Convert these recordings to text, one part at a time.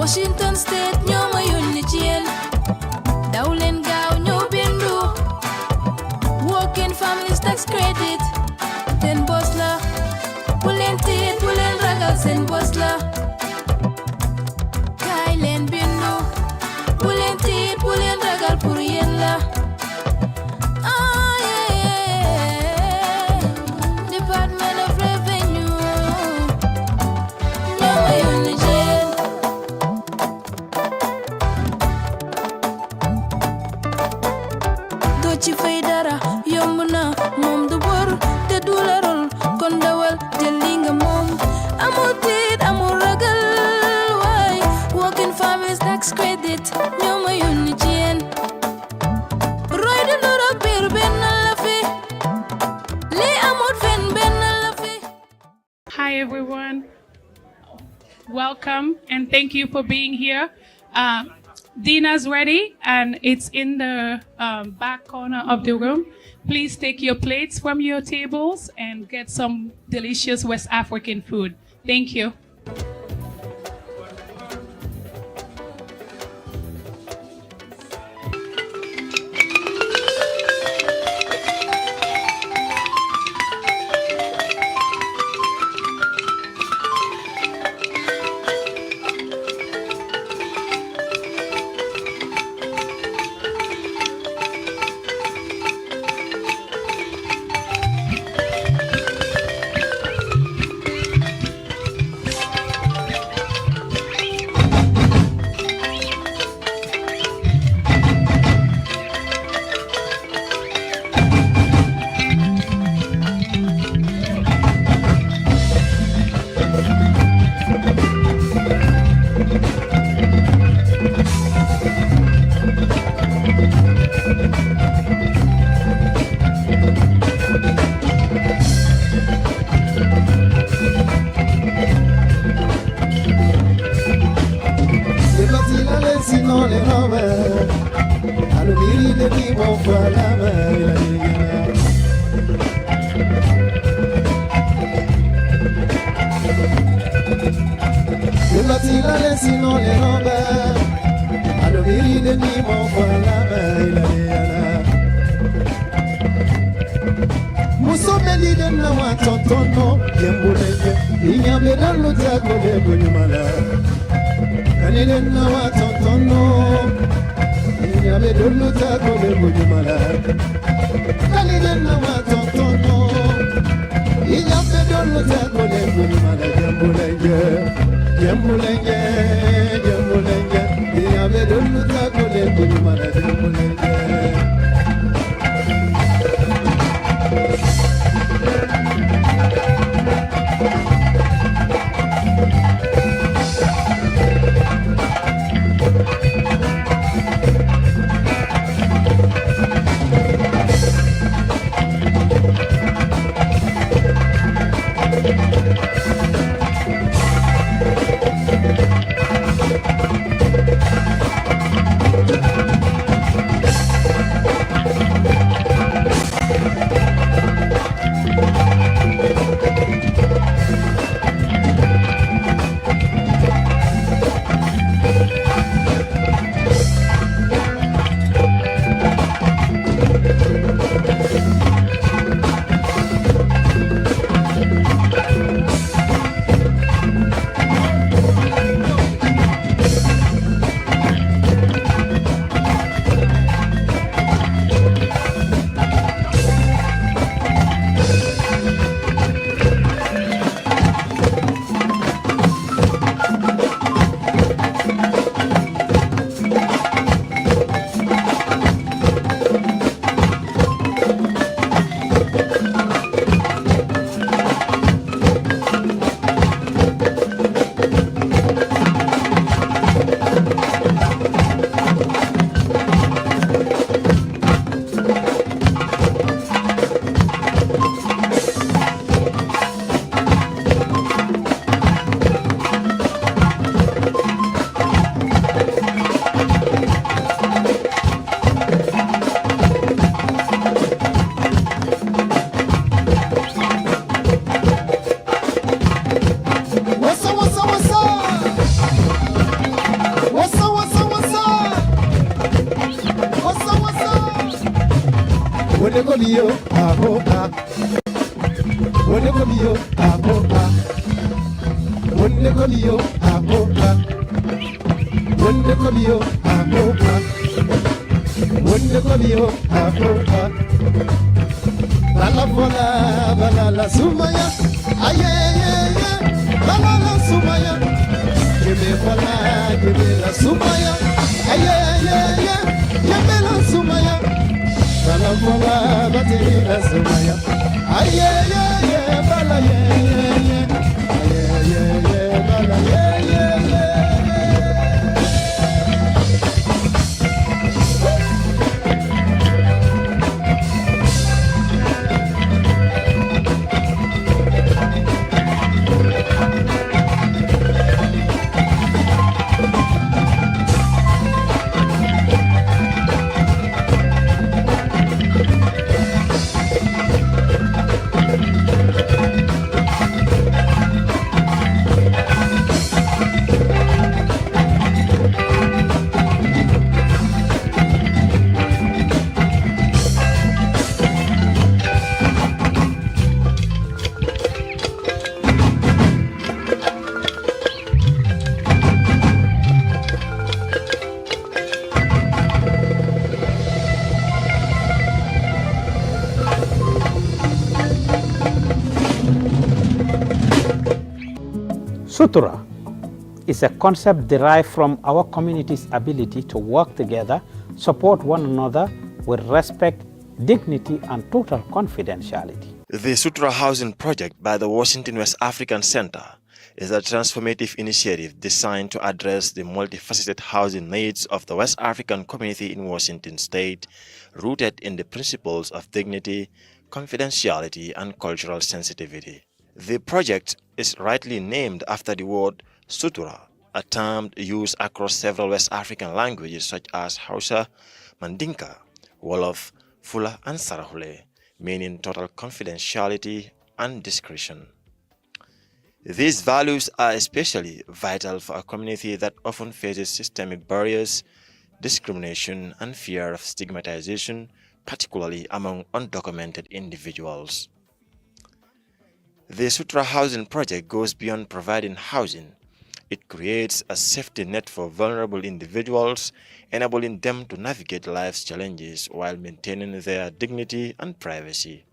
Washington State ñoo ma yónni ci yéen daw leen gaaw ñëw bindu working families tax credit seen bos la bu leen tiit bu leen ragal seen bos la kaay leen bindu bu leen tiit bu leen ragal pour yéen la Department of Revenue ñoo ma yónni ci yéen doo ci fay dara yomb na moom du bor te du la rol kon dawal jël li nga moom amul tiit amul ragal waay working families tax credit ñoo ma yónni ci yéen roy du nurok biir benn la fi li amul fen benn la fi. Hi everyone, welcome and thank you for being here. Dinner's ready and it's in the back corner of the room. Please take your plates from your tables and get some delicious West African food. Thank you. Kobio, Ahoka. Wonder Kobio, Ahoka. Wonder Kobio, Ahoka. Balavola, Balala Sumaya. Aye, Balala Sumaya. Give me la Sumaya. Aye, give me la Sumaya. Balavola, Batila Sumaya. Aye, Bala, yeah. Bala, yeah. Sutura is a concept derived from our community's ability to work together, support one another with respect, dignity, and total confidentiality. The Sutura Housing Project by the Washington West African Center is a transformative initiative designed to address the multifaceted housing needs of the West African community in Washington state, rooted in the principles of dignity, confidentiality, and cultural sensitivity. The project is rightly named after the word sutura, a term used across several West African languages such as Hausa, Mandinka, Wolof, Fula, and Sarahule, meaning total confidentiality and discretion. These values are especially vital for a community that often faces systemic barriers, discrimination, and fear of stigmatization, particularly among undocumented individuals. The Sutura Housing Project goes beyond providing housing. It creates a safety net for vulnerable individuals, enabling them to navigate life's challenges while maintaining their dignity and privacy.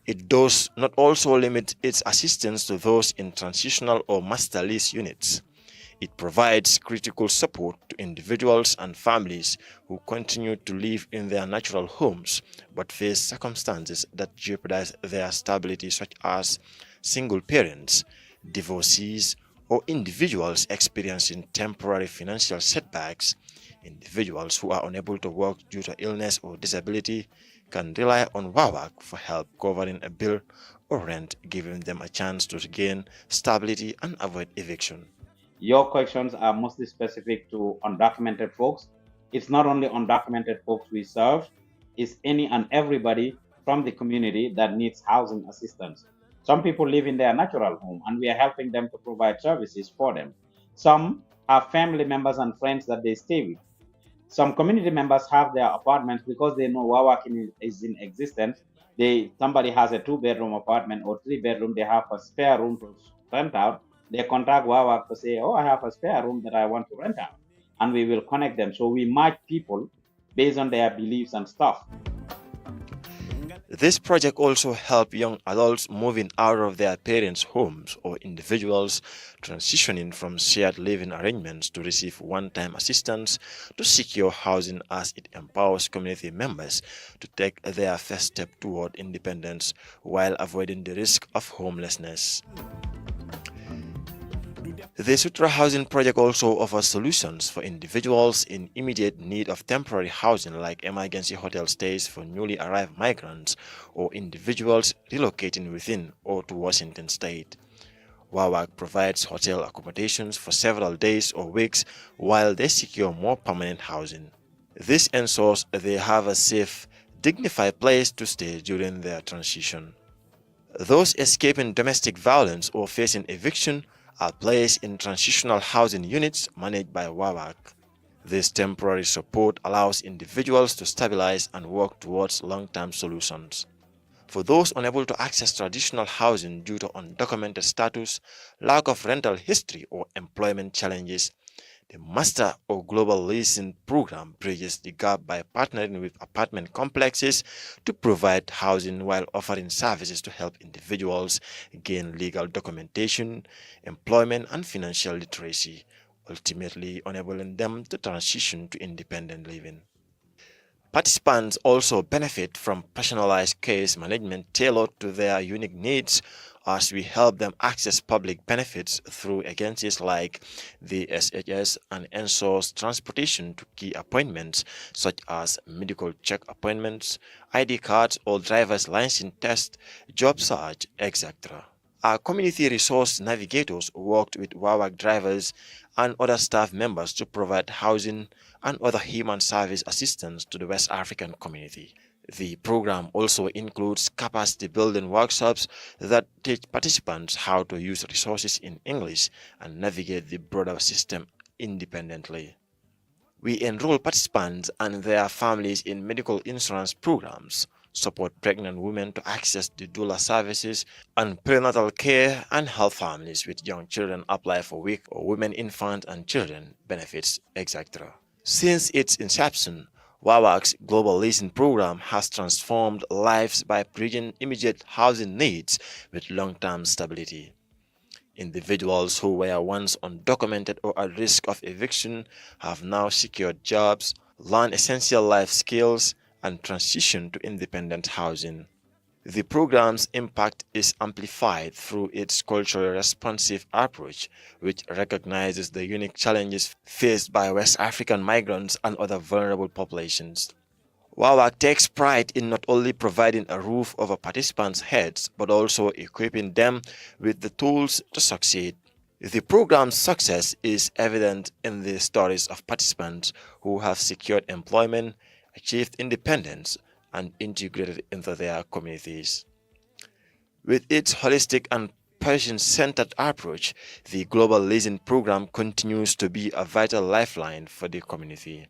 It does not also limit its assistance to those in transitional or master lease units. It provides critical support to individuals and families who continue to live in their natural homes but face circumstances that jeopardize their stability, such as single parents, divorcees, or individuals experiencing temporary financial setbacks. Individuals who are unable to work due to illness or disability can rely on WAWAC for help covering a bill or rent, giving them a chance to regain stability and avoid eviction. Your questions are mostly specific to undocumented folks. It's not only undocumented folks we serve, it's any and everybody from the community that needs housing assistance. Some people live in their natural home and we are helping them to provide services for them. Some have family members and friends that they stay with. Some community members have their apartments because they know WAWAC is in existence. Somebody has a 2-bedroom apartment or 3-bedroom, they have a spare room to rent out. They contact WAWAC to say, oh, I have a spare room that I want to rent out. And we will connect them. So we match people based on their beliefs and stuff. This project also helps young adults moving out of their parents' homes or individuals transitioning from shared living arrangements to receive one-time assistance to secure housing, as it empowers community members to take their first step toward independence while avoiding the risk of homelessness. The Sutura Housing Project also offers solutions for individuals in immediate need of temporary housing, like emergency hotel stays for newly arrived migrants or individuals relocating within or to Washington state. WAWAC provides hotel accommodations for several days or weeks while they secure more permanent housing. This ensures they have a safe, dignified place to stay during their transition. Those escaping domestic violence or facing eviction are placed in transitional housing units managed by WAWAC. This temporary support allows individuals to stabilize and work towards long-term solutions. For those unable to access traditional housing due to undocumented status, lack of rental history, or employment challenges, the Master or Global Leasing Program bridges the gap by partnering with apartment complexes to provide housing while offering services to help individuals gain legal documentation, employment, and financial literacy, ultimately enabling them to transition to independent living. Participants also benefit from personalized case management tailored to their unique needs as we help them access public benefits through agencies like the SHS and ensures transportation to key appointments such as medical check appointments, ID cards or driver's license test, job search, etc. Our community resource navigators worked with WAWAC drivers and other staff members to provide housing and other human service assistance to the West African community. The program also includes capacity building workshops that teach participants how to use resources in English and navigate the broader system independently. We enroll participants and their families in medical insurance programs, support pregnant women to access the doula services and prenatal care, and help families with young children apply for WIC or women, infant and children benefits, etc. Since its inception, WAWAC's Global Leasing Program has transformed lives by bridging immediate housing needs with long-term stability. Individuals who were once undocumented or at risk of eviction have now secured jobs, learned essential life skills, and transitioned to independent housing. The program's impact is amplified through its culturally responsive approach, which recognizes the unique challenges faced by West African migrants and other vulnerable populations. WAWAC takes pride in not only providing a roof over participants' heads, but also equipping them with the tools to succeed. The program's success is evident in the stories of participants who have secured employment, achieved independence, and integrated into their communities. With its holistic and patient-centered approach, the Global Leasing Program continues to be a vital lifeline for the community.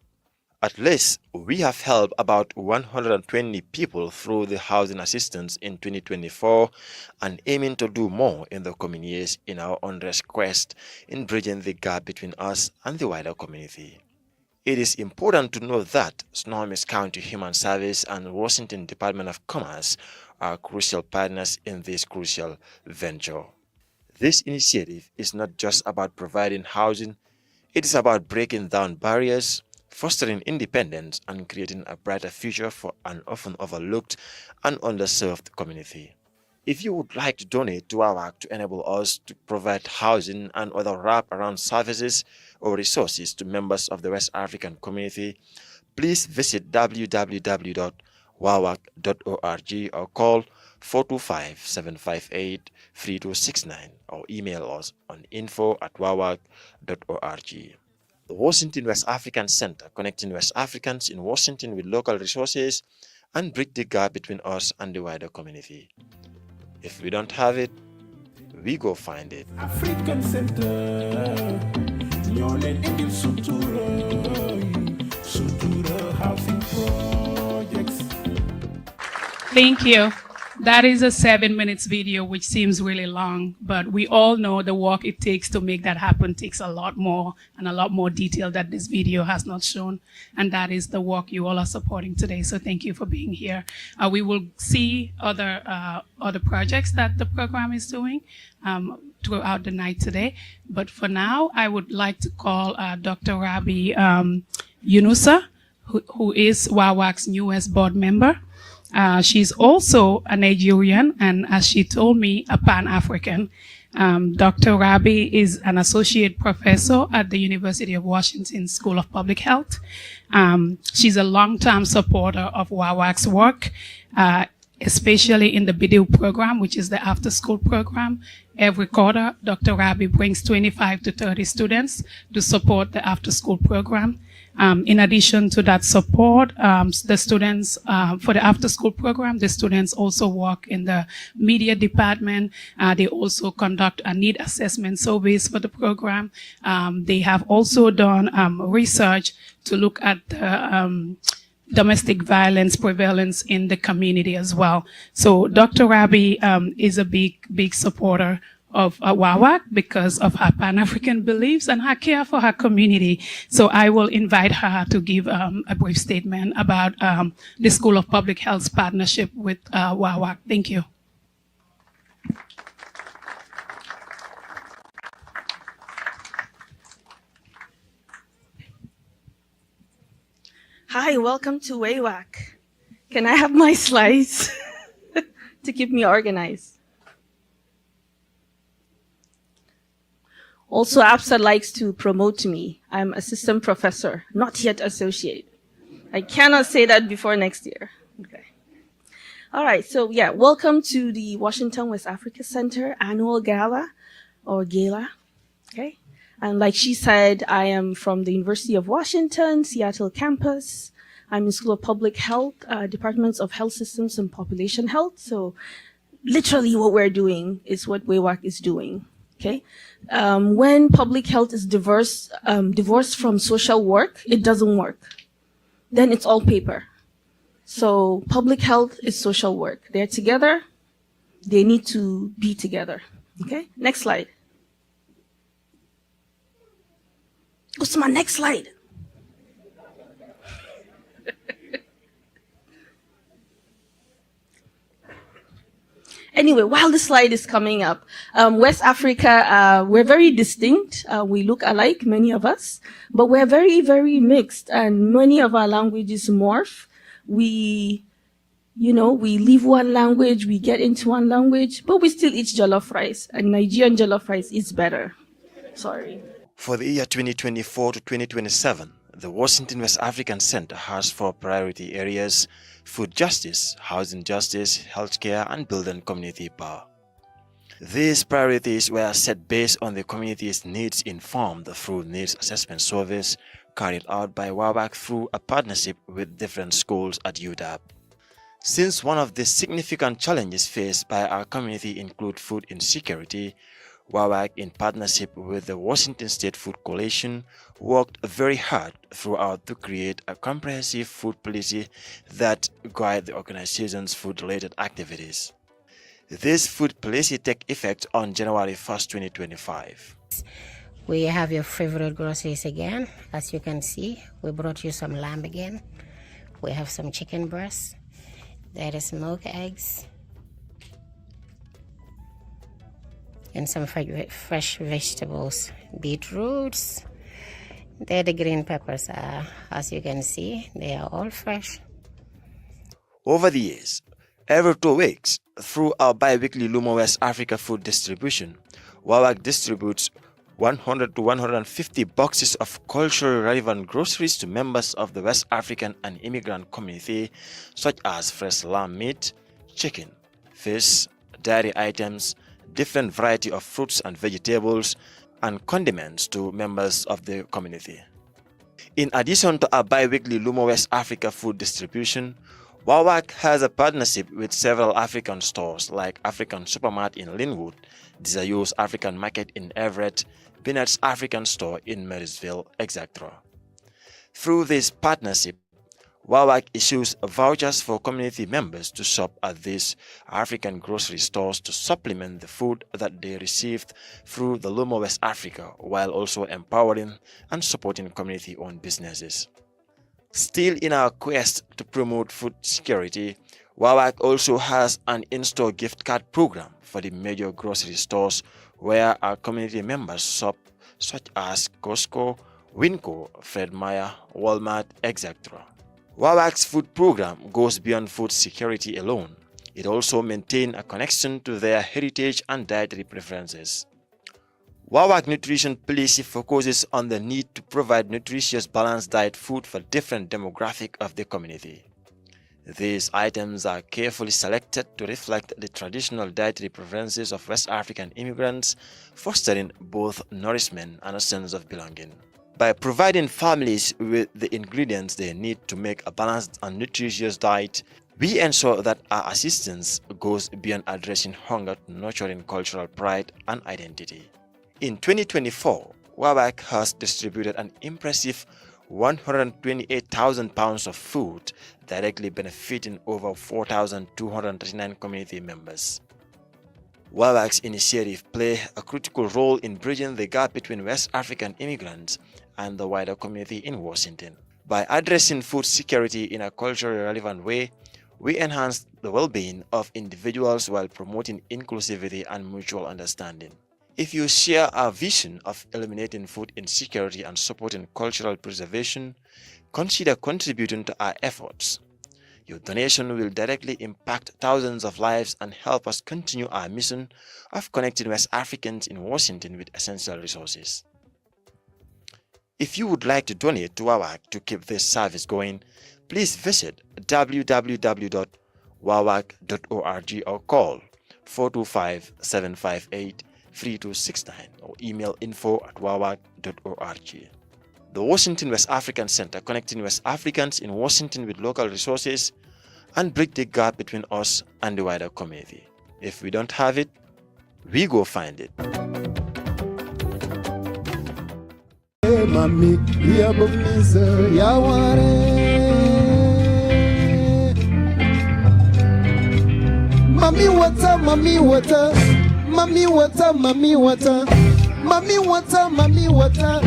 At least, we have helped about 120 people through the housing assistance in 2024 and aiming to do more in the coming years in our ongoing quest in bridging the gap between us and the wider community. It is important to note that Snohomish County Human Service and Washington Department of Commerce are crucial partners in this crucial venture. This initiative is not just about providing housing, it is about breaking down barriers, fostering independence, and creating a brighter future for an often overlooked and underserved community. If you would like to donate to our work to enable us to provide housing and other wrap-around services or resources to members of the West African community, please visit www.wawac.org or call 425-758-3269 or email us on info@wawac.org. The Washington West African Center, connecting West Africans in Washington with local resources and bridge the gap between us and the wider community. If we don't have it, we go find it. African Center, Nyolen Indil Sutura housing projects. Thank you. That is a 7 minutes video, which seems really long, but we all know the work it takes to make that happen takes a lot more and a lot more detail that this video has not shown. And that is the work you all are supporting today. So thank you for being here. We will see other projects that the program is doing throughout the night today. But for now, I would like to call Dr. Rabi Yunusa, who is WAWAC's newest board member. She's also a Nigerian and, as she told me, a Pan-African. Dr. Rabi is an associate professor at the University of Washington School of Public Health. She's a long-term supporter of WAWAC's work, especially in the BIDU program, which is the after-school program. Every quarter, Dr. Rabi brings 25 to 30 students to support the after-school program. In addition to that support, the students, for the after-school program, the students also work in the media department. They also conduct a need assessment surveys for the program. They have also done research to look at domestic violence prevalence in the community as well. So Dr. Rabi is a big supporter of WAWAC because of her Pan-African beliefs and her care for her community. So I will invite her to give a brief statement about the School of Public Health's partnership with WAWAC. Thank you. Hi, welcome to WAWAC. Can I have my slides to keep me organized? Also, APSA likes to promote me. I'm assistant professor, not yet associate. I cannot say that before next year. Okay. All right, so yeah, welcome to the Washington West Africa Center annual gala or gala. Okay. And like she said, I am from the University of Washington, Seattle campus. I'm in School of Public Health, Departments of Health Systems and Population Health. So literally what we're doing is what WAWAC is doing. Okay. When public health is divorced from social work, it doesn't work. Then it's all paper. So public health is social work. They're together. They need to be together. Okay. Next slide. Usman, next slide. Anyway, while the slide is coming up, West Africa, we're very distinct. We look alike, many of us, but we're very, very mixed, and many of our languages morph. We leave one language, we get into one language, but we still eat jollof rice, and Nigerian jollof rice is better. Sorry. For the year 2024 to 2027, the Washington West African Center has 4 priority areas: food justice, housing justice, healthcare, and building community power. These priorities were set based on the community's needs, informed through needs assessment surveys carried out by WAWAC through a partnership with different schools at UW. Since one of the significant challenges faced by our community include food insecurity, WAWAC, in partnership with the Washington State Food Coalition, worked very hard throughout to create a comprehensive food policy that guide the organization's food-related activities. This food policy take effect on January 1st, 2025. We have your favorite groceries again. As you can see, we brought you some lamb again. We have some chicken breasts. There is smoked eggs. And some fresh vegetables, beetroots. There the green peppers are, as you can see, they are all fresh. Over the years, every 2 weeks, through our bi-weekly Lumo West Africa food distribution, WAWAC distributes 100 to 150 boxes of culturally relevant groceries to members of the West African and immigrant community, such as fresh lamb meat, chicken, fish, dairy items, different variety of fruits and vegetables, and condiments to members of the community. In addition to our bi-weekly Lumo West Africa food distribution, WAWAC has a partnership with several African stores like African Supermart in Linwood, Desayu's African Market in Everett, Bennett's African Store in Marysville, etc. Through this partnership, WAWAC issues vouchers for community members to shop at these African grocery stores to supplement the food that they received through the Lumo West Africa, while also empowering and supporting community-owned businesses. Still in our quest to promote food security, WAWAC also has an in-store gift card program for the major grocery stores where our community members shop, such as Costco, Winco, Fred Meyer, Walmart, etc. WAWAC's food program goes beyond food security alone. It also maintains a connection to their heritage and dietary preferences. WAWAC nutrition policy focuses on the need to provide nutritious balanced diet food for different demographics of the community. These items are carefully selected to reflect the traditional dietary preferences of West African immigrants, fostering both nourishment and a sense of belonging. By providing families with the ingredients they need to make a balanced and nutritious diet, we ensure that our assistance goes beyond addressing hunger to nurturing cultural pride and identity. In 2024, WAWAC has distributed an impressive 128,000 pounds of food, directly benefiting over 4,239 community members. WAWAC's initiative play a critical role in bridging the gap between West African immigrants and the wider community in Washington. By addressing food security in a culturally relevant way, we enhance the well-being of individuals while promoting inclusivity and mutual understanding. If you share our vision of eliminating food insecurity and supporting cultural preservation, consider contributing to our efforts. Your donation will directly impact thousands of lives and help us continue our mission of connecting West Africans in Washington with essential resources. If you would like to donate to WAWAC to keep this service going, please visit www.wawac.org or call 425-758-3269 or email info@wawac.org. The Washington West African Center, connecting West Africans in Washington with local resources and bridge the gap between us and the wider community. If we don't have it, we go find it. Mami, ya bumiza, ya ware. Mami water, mami water, mami water, mami water, mami water, mami water,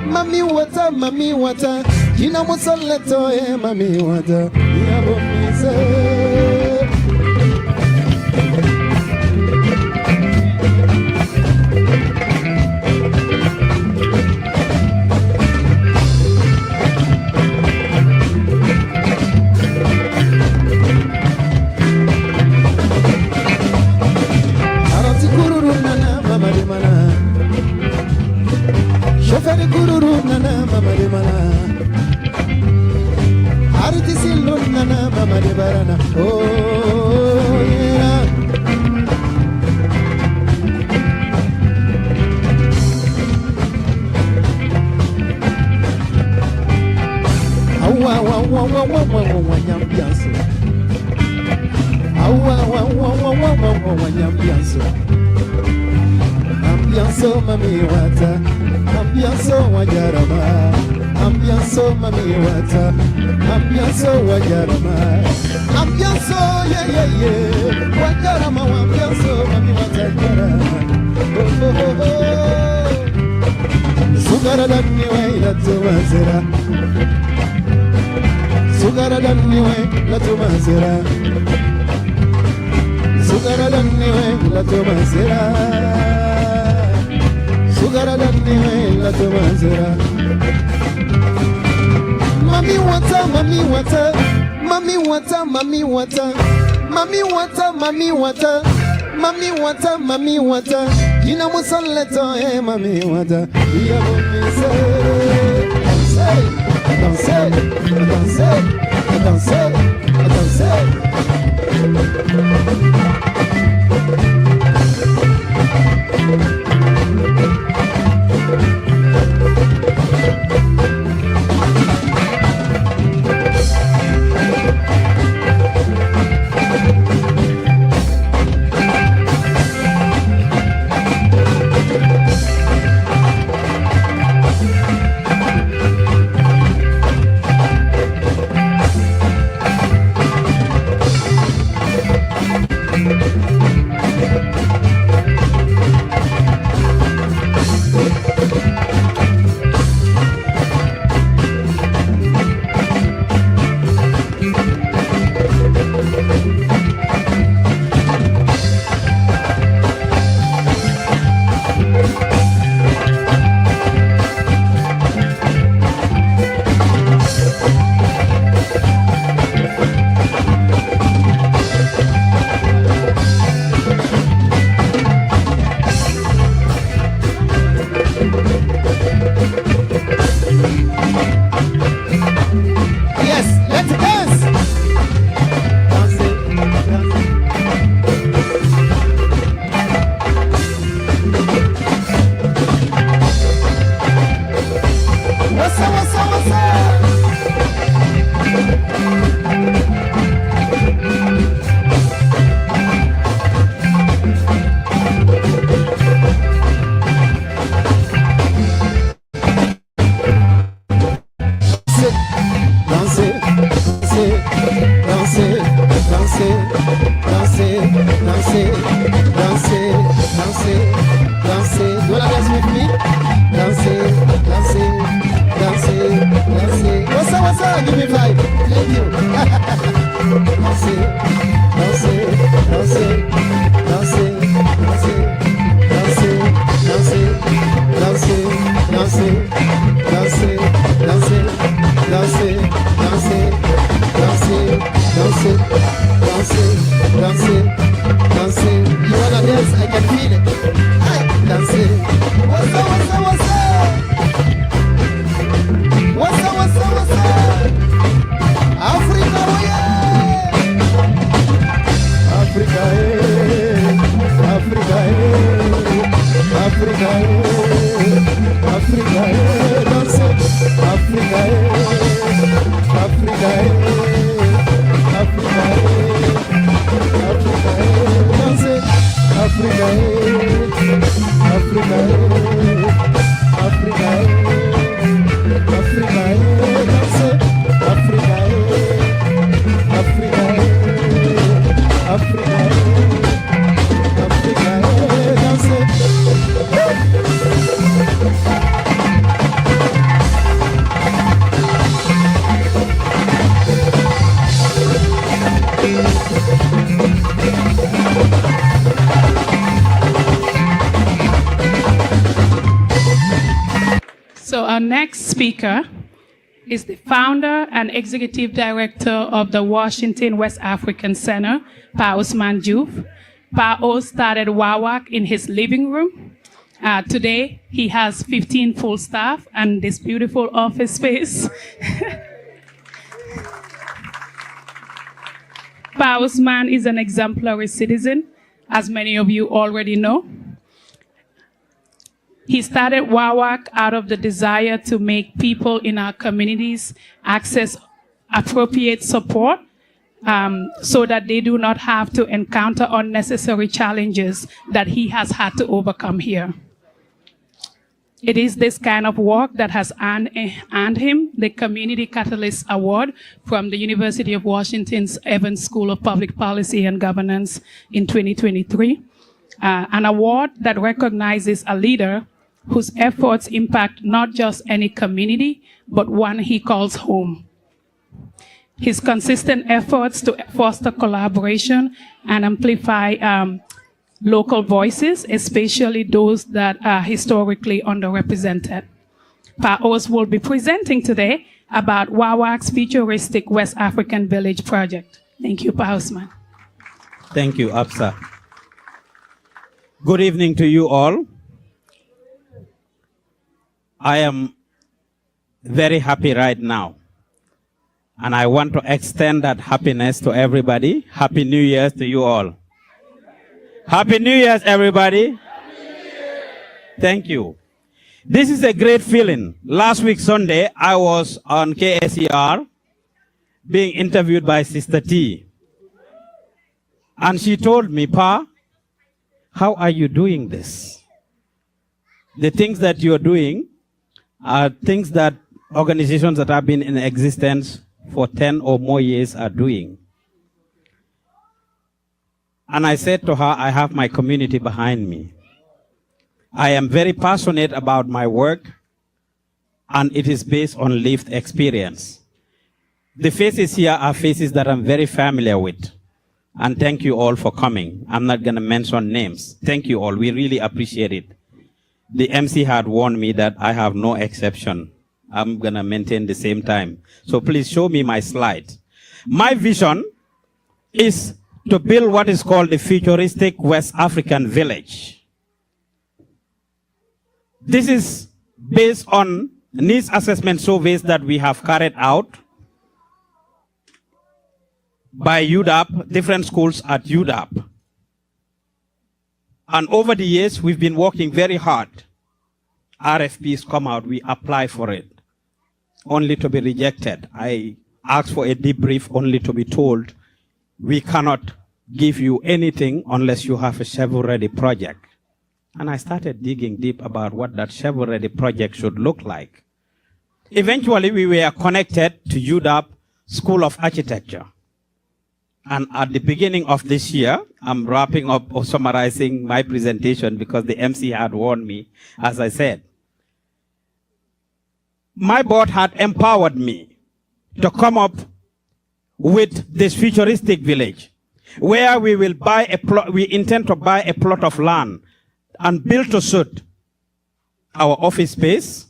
mami water, mami water. Jina musoleto mami water, ya bumiza. Shoferi gururu nana mama de mana, artisi lun nana mama de barana. Oh yeah. Awa wa wa wa wa wa wa nyambianso. Awa wa wa wa wa wa nyambianso. Ambianso mami wata. Ambianso wajarama, ambianso mami wata, ambianso wajarama, ambianso wajarama, ambianso mami wata jarama. Sugara dani we la tumasera, sugara dani we la tumasera, sugara dani we la tumasera. Sugara dani la tumasera. Mami water, mami water, mami water, mami water, mami water, mami water, mami water, mami water. Jina musoleto mami water. Ya bumiza. Danser, danser, danser, danser, dancing, dancing. You wanna dance with me? Dancing, dancing, dancing, dancing. What's up? Give me vibe. Thank you. Dancing, dancing, dancing, dancing, dancing, dancing, dancing, dancing, dancing, dancing, dancing, dancing, dancing, dancing, dancing, dancing, dancing, dancing. You wanna dance? I can feel it. Aye, dancing. What's up? What's up? What's up? What's up? What's up? What's up? Africa, oh yeah! Africa, eh? Africa, eh? Africa, eh? Africa, eh? Dancing. Africa, eh? Africa, eh? Africa, eh? Africa, eh? Dancing. Africa, eh? Africa, eh? Africa, eh? Africa, eh? Dancing. Africa, eh? Africa, eh? Africa, eh? Africa, eh? Dancing. So our next speaker is the founder and executive director of the Washington West African Center, Pa Ousmane Diouf. Pa O started WAWAC in his living room. Today, he has 15 full staff and this beautiful office space. Pa Ousmane is an exemplary citizen, as many of you already know. He started WAWAC out of the desire to make people in our communities access appropriate support so that they do not have to encounter unnecessary challenges that he has had to overcome here. It is this kind of work that has earned him the Community Catalyst Award from the University of Washington's Evans School of Public Policy and Governance in 2023, an award that recognizes a leader whose efforts impact not just any community, but one he calls home. His consistent efforts to foster collaboration and amplify local voices, especially those that are historically underrepresented. Pa Os will be presenting today about WAWAC's futuristic West African Village project. Thank you, Pa Ousmane. Thank you, Absa. Good evening to you all. I am very happy right now. And I want to extend that happiness to everybody. Happy New Year to you all. Happy New Year, everybody. Thank you. This is a great feeling. Last week, Sunday, I was on KSER being interviewed by Sister T. And she told me, Pa, how are you doing this? The things that you're doing are things that organizations that have been in existence for 10 or more years are doing. And I said to her, I have my community behind me. I am very passionate about my work, and it is based on lived experience. The faces here are faces that I'm very familiar with. And thank you all for coming. I'm not going to mention names. Thank you all. We really appreciate it. The MC had warned me that I have no exception. I'm going to maintain the same time. So please show me my slide. My vision is to build what is called the futuristic West African village. This is based on needs assessment surveys that we have carried out by UDAP, different schools at UDAP. And over the years, we've been working very hard. RFPs come out, we apply for it, only to be rejected. I asked for a debrief, only to be told, we cannot give you anything unless you have a shovel-ready project. And I started digging deep about what that shovel-ready project should look like. Eventually, we were connected to UDAP School of Architecture. And at the beginning of this year, I'm wrapping up or summarizing my presentation because the MC had warned me, as I said. My board had empowered me to come up with this futuristic village where we will buy a plot, we intend to buy a plot of land and build to suit our office space.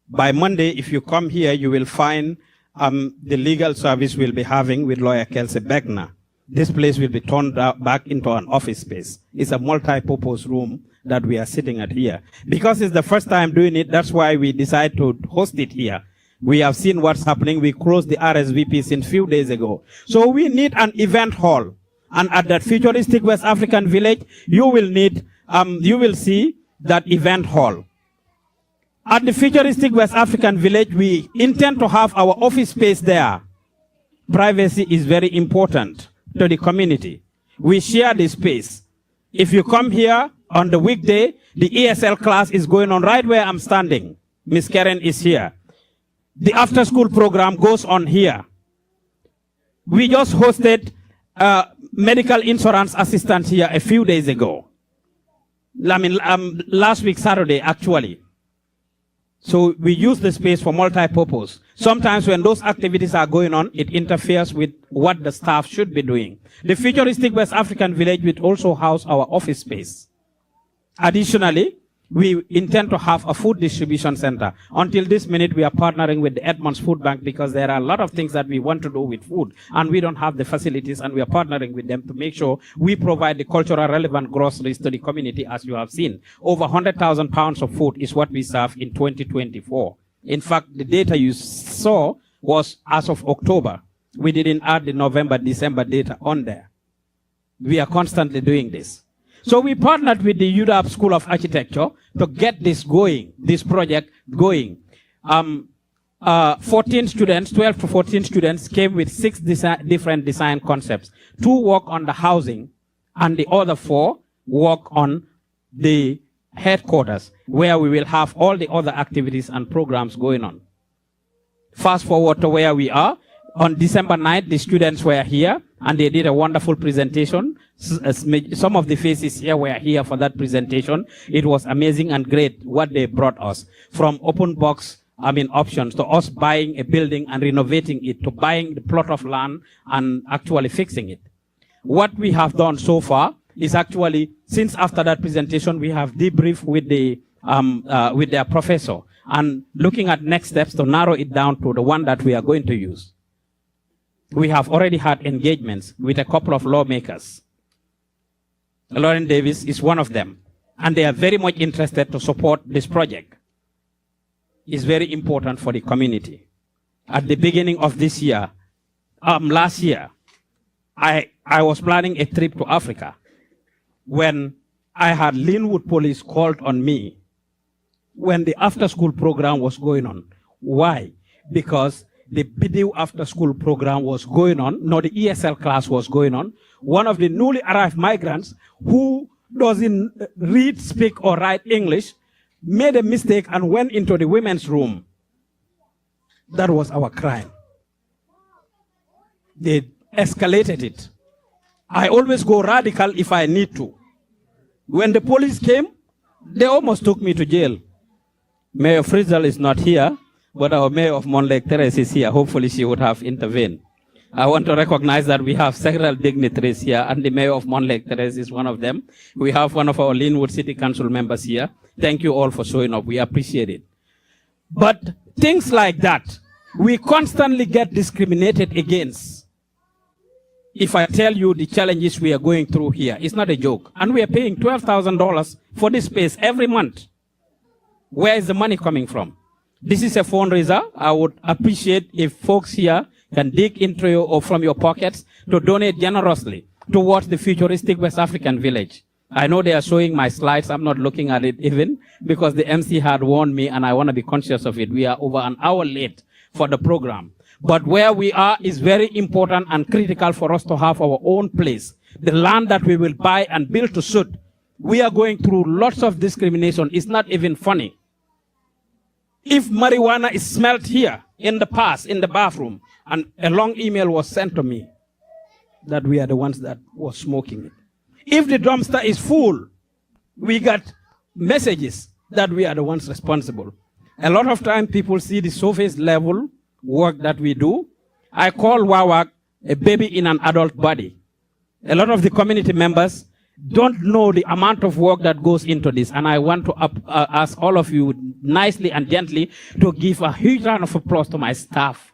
By Monday, if you come here, you will find the legal service we'll be having with lawyer Kelsey Beckner. This place will be turned back into an office space. It's a multi-purpose room that we are sitting at here. Because it's the first time doing it, that's why we decided to host it here. We have seen what's happening. We closed the RSVP since few days ago. So we need an event hall. And at that futuristic West African village, you will see that event hall. At the futuristic West African village, we intend to have our office space there. Privacy is very important to the community. We share the space. If you come here on the weekday, the ESL class is going on right where I'm standing. Miss Karen is here. The after-school program goes on here. We just hosted medical insurance assistant here a few days ago. Last week, Saturday, actually. So we use the space for multi-purpose. Sometimes when those activities are going on, it interferes with what the staff should be doing. The futuristic West African village will also house our office space. Additionally, we intend to have a food distribution center. Until this minute, we are partnering with the Edmonds Food Bank because there are a lot of things that we want to do with food, and we don't have the facilities, and we are partnering with them to make sure we provide the cultural relevant groceries to the community, as you have seen. Over 100,000 pounds of food is what we serve in 2024. In fact, the data you saw was as of October. We didn't add the November, December data on there. We are constantly doing this. So we partnered with the UDAP School of Architecture to get this going, this project going. 14 students, 12 to 14 students came with 6 different design concepts. 2 work on the housing and the other 4 work on the headquarters where we will have all the other activities and programs going on. Fast forward to where we are. On December 9th, the students were here and they did a wonderful presentation. Some of the faces here were here for that presentation. It was amazing and great what they brought us. From open box, options to us buying a building and renovating it to buying the plot of land and actually fixing it. What we have done so far is actually, since after that presentation, we have debriefed with their professor and looking at next steps to narrow it down to the one that we are going to use. We have already had engagements with a couple of lawmakers. Lauren Davis is one of them, and they are very much interested to support this project. It's very important for the community. At the beginning of this year, last year, I was planning a trip to Africa when I had Linwood Police called on me when the after-school program was going on. Why? Because the BDU after-school program was going on, the ESL class was going on. One of the newly arrived migrants who doesn't read, speak, or write English made a mistake and went into the women's room. That was our crime. They escalated it. I always go radical if I need to. When the police came, they almost took me to jail. Mayor Frizzle is not here, but our mayor of Montlake Terrace is here. Hopefully she would have intervened. I want to recognize that we have several dignitaries here, and the mayor of Montlake Terrace is one of them. We have one of our Linwood City Council members here. Thank you all for showing up. We appreciate it. But things like that, we constantly get discriminated against. If I tell you the challenges we are going through here, it's not a joke. And we are paying $12,000 for this space every month. Where is the money coming from? This is a fundraiser. I would appreciate if folks here can dig into or from your pockets to donate generously towards the futuristic West African village. I know they are showing my slides. I'm not looking at it even because the MC had warned me and I want to be conscious of it. We are over an hour late for the program. But where we are is very important and critical for us to have our own place. The land that we will buy and build to suit. We are going through lots of discrimination. It's not even funny. If marijuana is smelled here in the past, in the bathroom, and a long email was sent to me, that we are the ones that was smoking it. If the dumpster is full, we got messages that we are the ones responsible. A lot of time people see the surface level work that we do. I call WAWAC a baby in an adult body. A lot of the community members don't know the amount of work that goes into this, and I want to ask all of you nicely and gently to give a huge round of applause to my staff.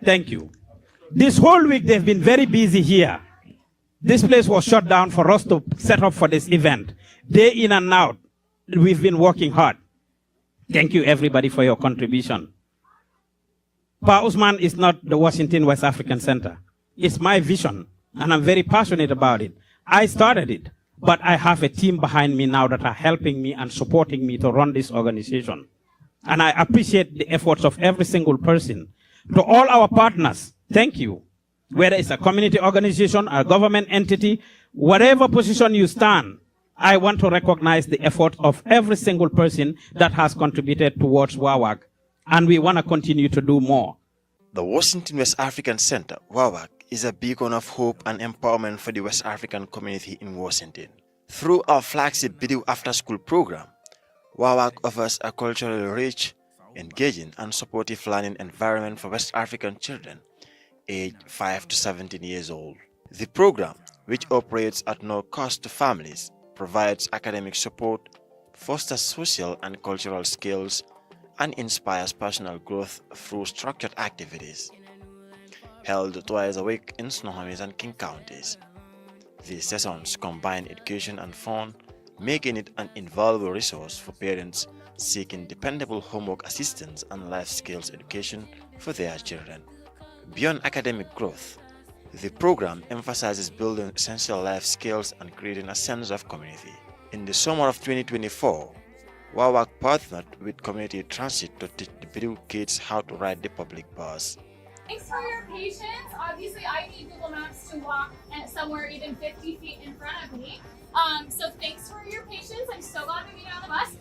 Thank you. This whole week they've been very busy here. This place was shut down for us to set up for this event. Day in and out, we've been working hard. Thank you everybody for your contribution. Pa Usman is not the Washington West African Center. It's my vision, and I'm very passionate about it. I started it, but I have a team behind me now that are helping me and supporting me to run this organization. And I appreciate the efforts of every single person. To all our partners, thank you. Whether it's a community organization, a government entity, whatever position you stand, I want to recognize the effort of every single person that has contributed towards WAWAC, and we want to continue to do more. The Washington West African Center, WAWAC, is a beacon of hope and empowerment for the West African community in Washington. Through our flagship Bidiw After School program, WAWAC offers a culturally rich, engaging and supportive learning environment for West African children aged 5 to 17 years old. The program, which operates at no cost to families, provides academic support, fosters social and cultural skills, and inspires personal growth through structured activities. Held twice a week in Snohomish and King counties. These sessions combine education and fun, making it an invaluable resource for parents seeking dependable homework assistance and life skills education for their children. Beyond academic growth, the program emphasizes building essential life skills and creating a sense of community. In the summer of 2024, WAWAC partnered with Community Transit to teach the Bidiw kids how to ride the public bus. Thanks for your patience. Obviously, I need Google Maps to walk somewhere even 50 feet in front of me. So thanks for your patience. I'm so glad to be on the bus.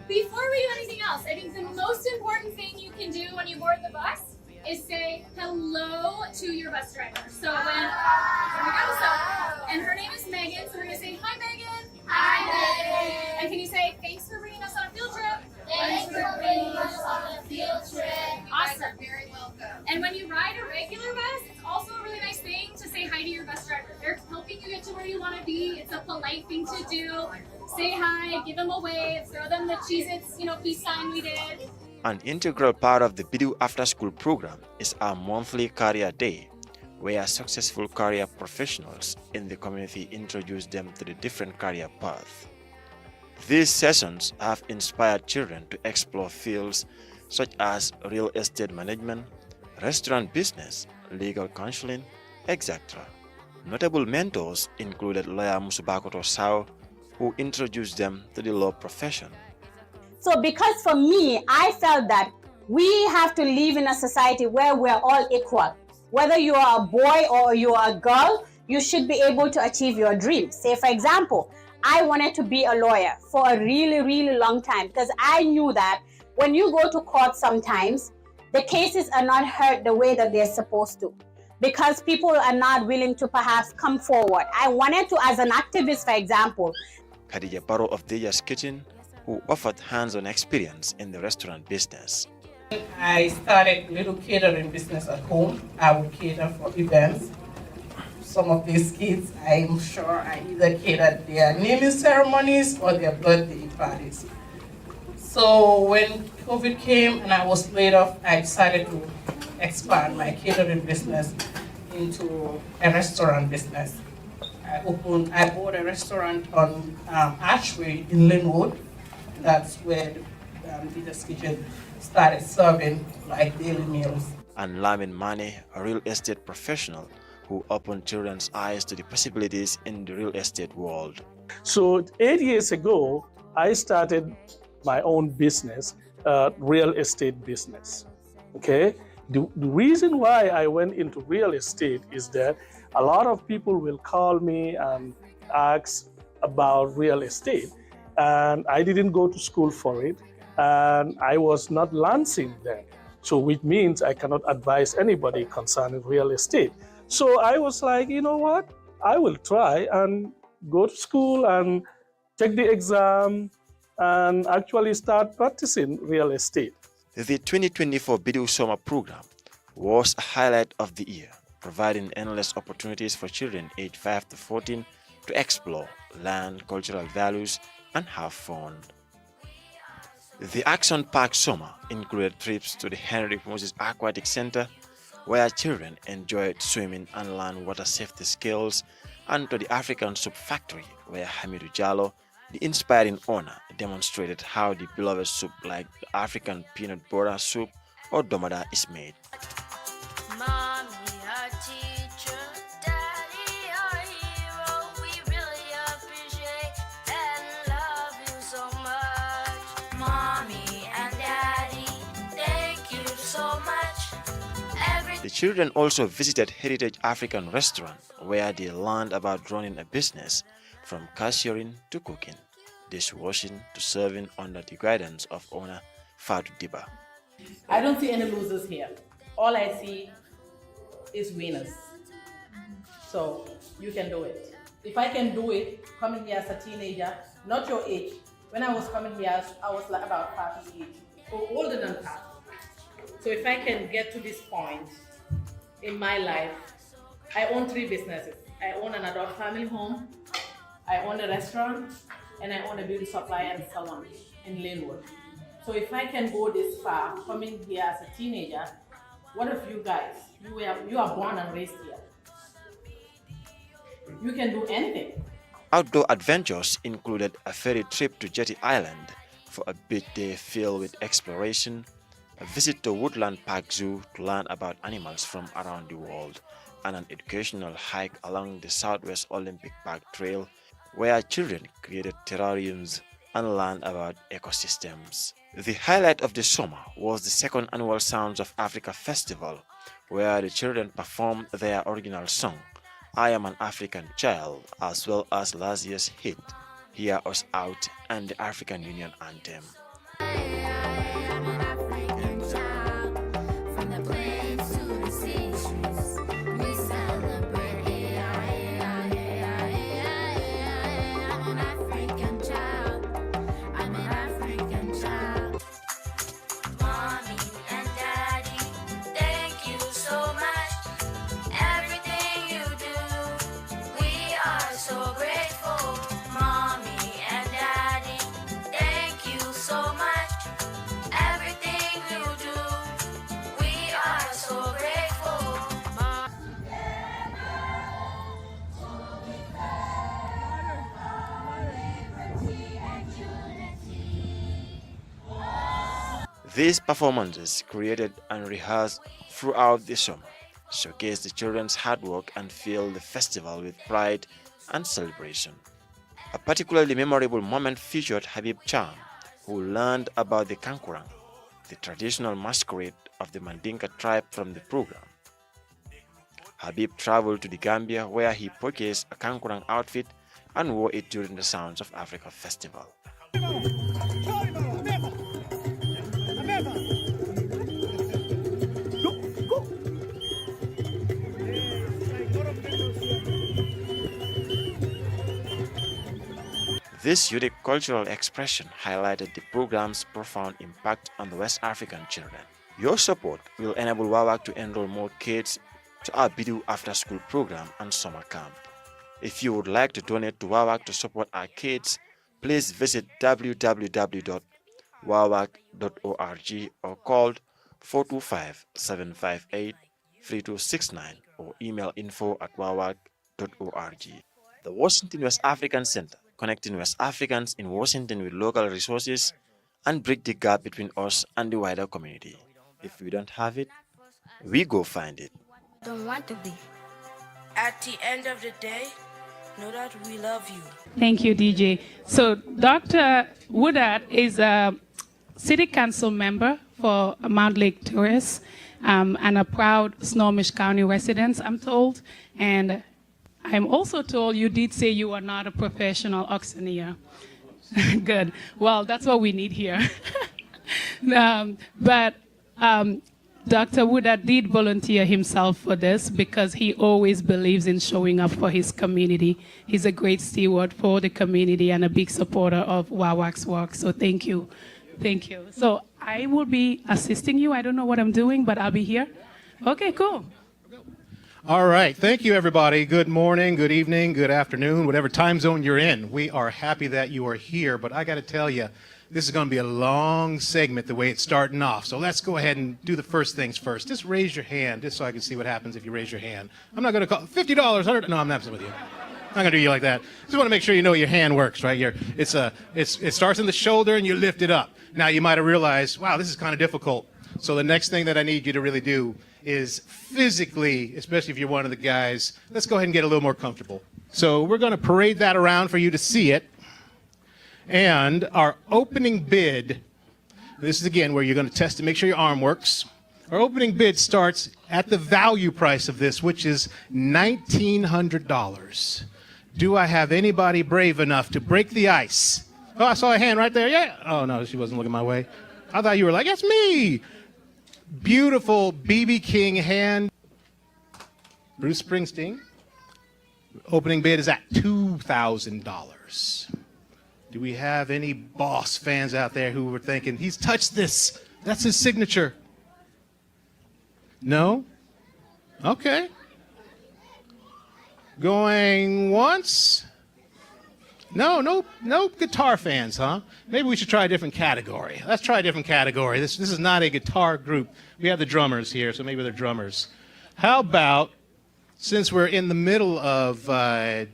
Before we do anything else, I think the most important thing you can do when you board the bus is say hello to your bus driver. So when, here we go, and her name is Megan, so we're gonna say, hi Megan. Hi Megan. And can you say, thanks for bringing us on a field trip. Thanks for bringing us on a field trip. Awesome. You guys are very welcome. And when you ride a regular bus, it's also a really nice thing to say hi to your bus driver. They're helping you get to where you want to be. It's a polite thing to do. Say hi, give them a wave, throw them the Cheez-Its, peace sign we did. An integral part of the Bidiw After School program is our monthly career day, where successful career professionals in the community introduce them to the different career paths. These sessions have inspired children to explore fields such as real estate management, restaurant business, legal counseling, etc. Notable mentors included lawyer Musubakoto Sao, who introduced them to the law profession. So because for me, I felt that we have to live in a society where we're all equal. Whether you are a boy or you are a girl, you should be able to achieve your dreams. Say, for example, I wanted to be a lawyer for a really, really long time because I knew that when you go to court sometimes, the cases are not heard the way that they're supposed to because people are not willing to perhaps come forward. I wanted to, as an activist, for example. Khadija Barrow of Deja's Kitchen, who offered hands-on experience in the restaurant business. I started a little catering business at home. I would cater for events. Some of these kids, I'm sure I either catered their naming ceremonies or their birthday parties. So when COVID came and I was laid off, I decided to expand my catering business into a restaurant business. I bought a restaurant on Ashway in Linwood. That's where Peter's Kitchen started serving like daily meals. And Lamin Mane, a real estate professional who opened children's eyes to the possibilities in the real estate world. So 8 years ago, I started my own business, real estate business. Okay, the reason why I went into real estate is that a lot of people will call me and ask about real estate. and I didn't go to school for it, and I was not lancing then. So which means I cannot advise anybody concerning real estate. So I was like, you know what? I will try and go to school and take the exam and actually start practicing real estate. The 2024 Bidu Summer Program was a highlight of the year, providing endless opportunities for children aged 5 to 14 to explore, learn cultural values, and have fun. The Action Park Summer included trips to the Henry Moses Aquatic Center, where children enjoyed swimming and learned water safety skills, and to the African Soup Factory, where Hamidou Jallo, the inspiring owner, demonstrated how the beloved soup like the African peanut butter soup or domada is made. The children also visited Heritage African Restaurant, where they learned about running a business, from cashiering to cooking, dishwashing to serving under the guidance of owner Fatou Diba. I don't see any losers here. All I see is winners. So you can do it. If I can do it, coming here as a teenager, not your age. When I was coming here, I was like about 30 age, or older than that. So if I can get to this point in my life, I own 3 businesses. I own an adult family home, I own a restaurant, and I own a beauty supply and salon in Linwood. So if I can go this far, coming here as a teenager, what if you guys, you are born and raised here? You can do anything. Outdoor adventures included a ferry trip to Jetty Island for a beach day filled with exploration, a visit to Woodland Park Zoo to learn about animals from around the world, and an educational hike along the Southwest Olympic Park Trail, where children created terrariums and learned about ecosystems. The highlight of the summer was the second annual Sounds of Africa Festival, where the children performed their original song, I Am an African Child, as well as last year's hit, Hear Us Out, and the African Union Anthem. These performances, created and rehearsed throughout the summer, showcase the children's hard work and fill the festival with pride and celebration. A particularly memorable moment featured Habib Cham, who learned about the Kankurang, the traditional masquerade of the Mandinka tribe, from the program. Habib traveled to the Gambia, where he purchased a Kankurang outfit and wore it during the Sounds of Africa festival. This unique cultural expression highlighted the program's profound impact on the West African children. Your support will enable WAWAC to enroll more kids to our Bidu after-school program and summer camp. If you would like to donate to WAWAC to support our kids, please visit www.wawac.org or call 425-758-3269 or email info@wawac.org. The Washington West African Center, connecting West Africans in Washington with local resources and bridge the gap between us and the wider community. If we don't have it, we go find it. Don't want to be. At the end of the day, know that we love you. Thank you, DJ. So Dr. Woodard is a city council member for Mount Lake Tourist and a proud Snohomish County resident, I'm told. And I'm also told you did say you are not a professional auctioneer. Good. Well, that's what we need here. But Dr. Wooda did volunteer himself for this because he always believes in showing up for his community. He's a great steward for the community and a big supporter of WAWAC's work. So thank you. Thank you. So I will be assisting you. I don't know what I'm doing, but I'll be here. Okay, cool. All right. Thank you, everybody. Good morning, good evening, good afternoon, whatever time zone you're in. We are happy that you are here, but I got to tell you, this is going to be a long segment the way it's starting off. So let's go ahead and do the first things first. Just raise your hand, just so I can see what happens if you raise your hand. I'm not going to call $50, $100. No, I'm not with you. I'm not going to do you like that. Just want to make sure you know your hand works, right? It starts in the shoulder and you lift it up. Now, you might have realized, wow, this is kind of difficult. So the next thing that I need you to really do is physically, especially if you're one of the guys, let's go ahead and get a little more comfortable. So we're going to parade that around for you to see it. And our opening bid, this is again where you're going to test to make sure your arm works. Our opening bid starts at the value price of this, which is $1,900. Do I have anybody brave enough to break the ice? Oh, I saw a hand right there. Yeah. Oh, no, she wasn't looking my way. I thought you were like, that's me. Beautiful BB King hand. Bruce Springsteen. Opening bid is at $2,000. Do we have any Boss fans out there who were thinking, he's touched this? That's his signature. No? Okay. Going once? No guitar fans, huh? Maybe we should try a different category. Let's try a different category. This is not a guitar group. We have the drummers here, so maybe they're drummers. How about, since we're in the middle of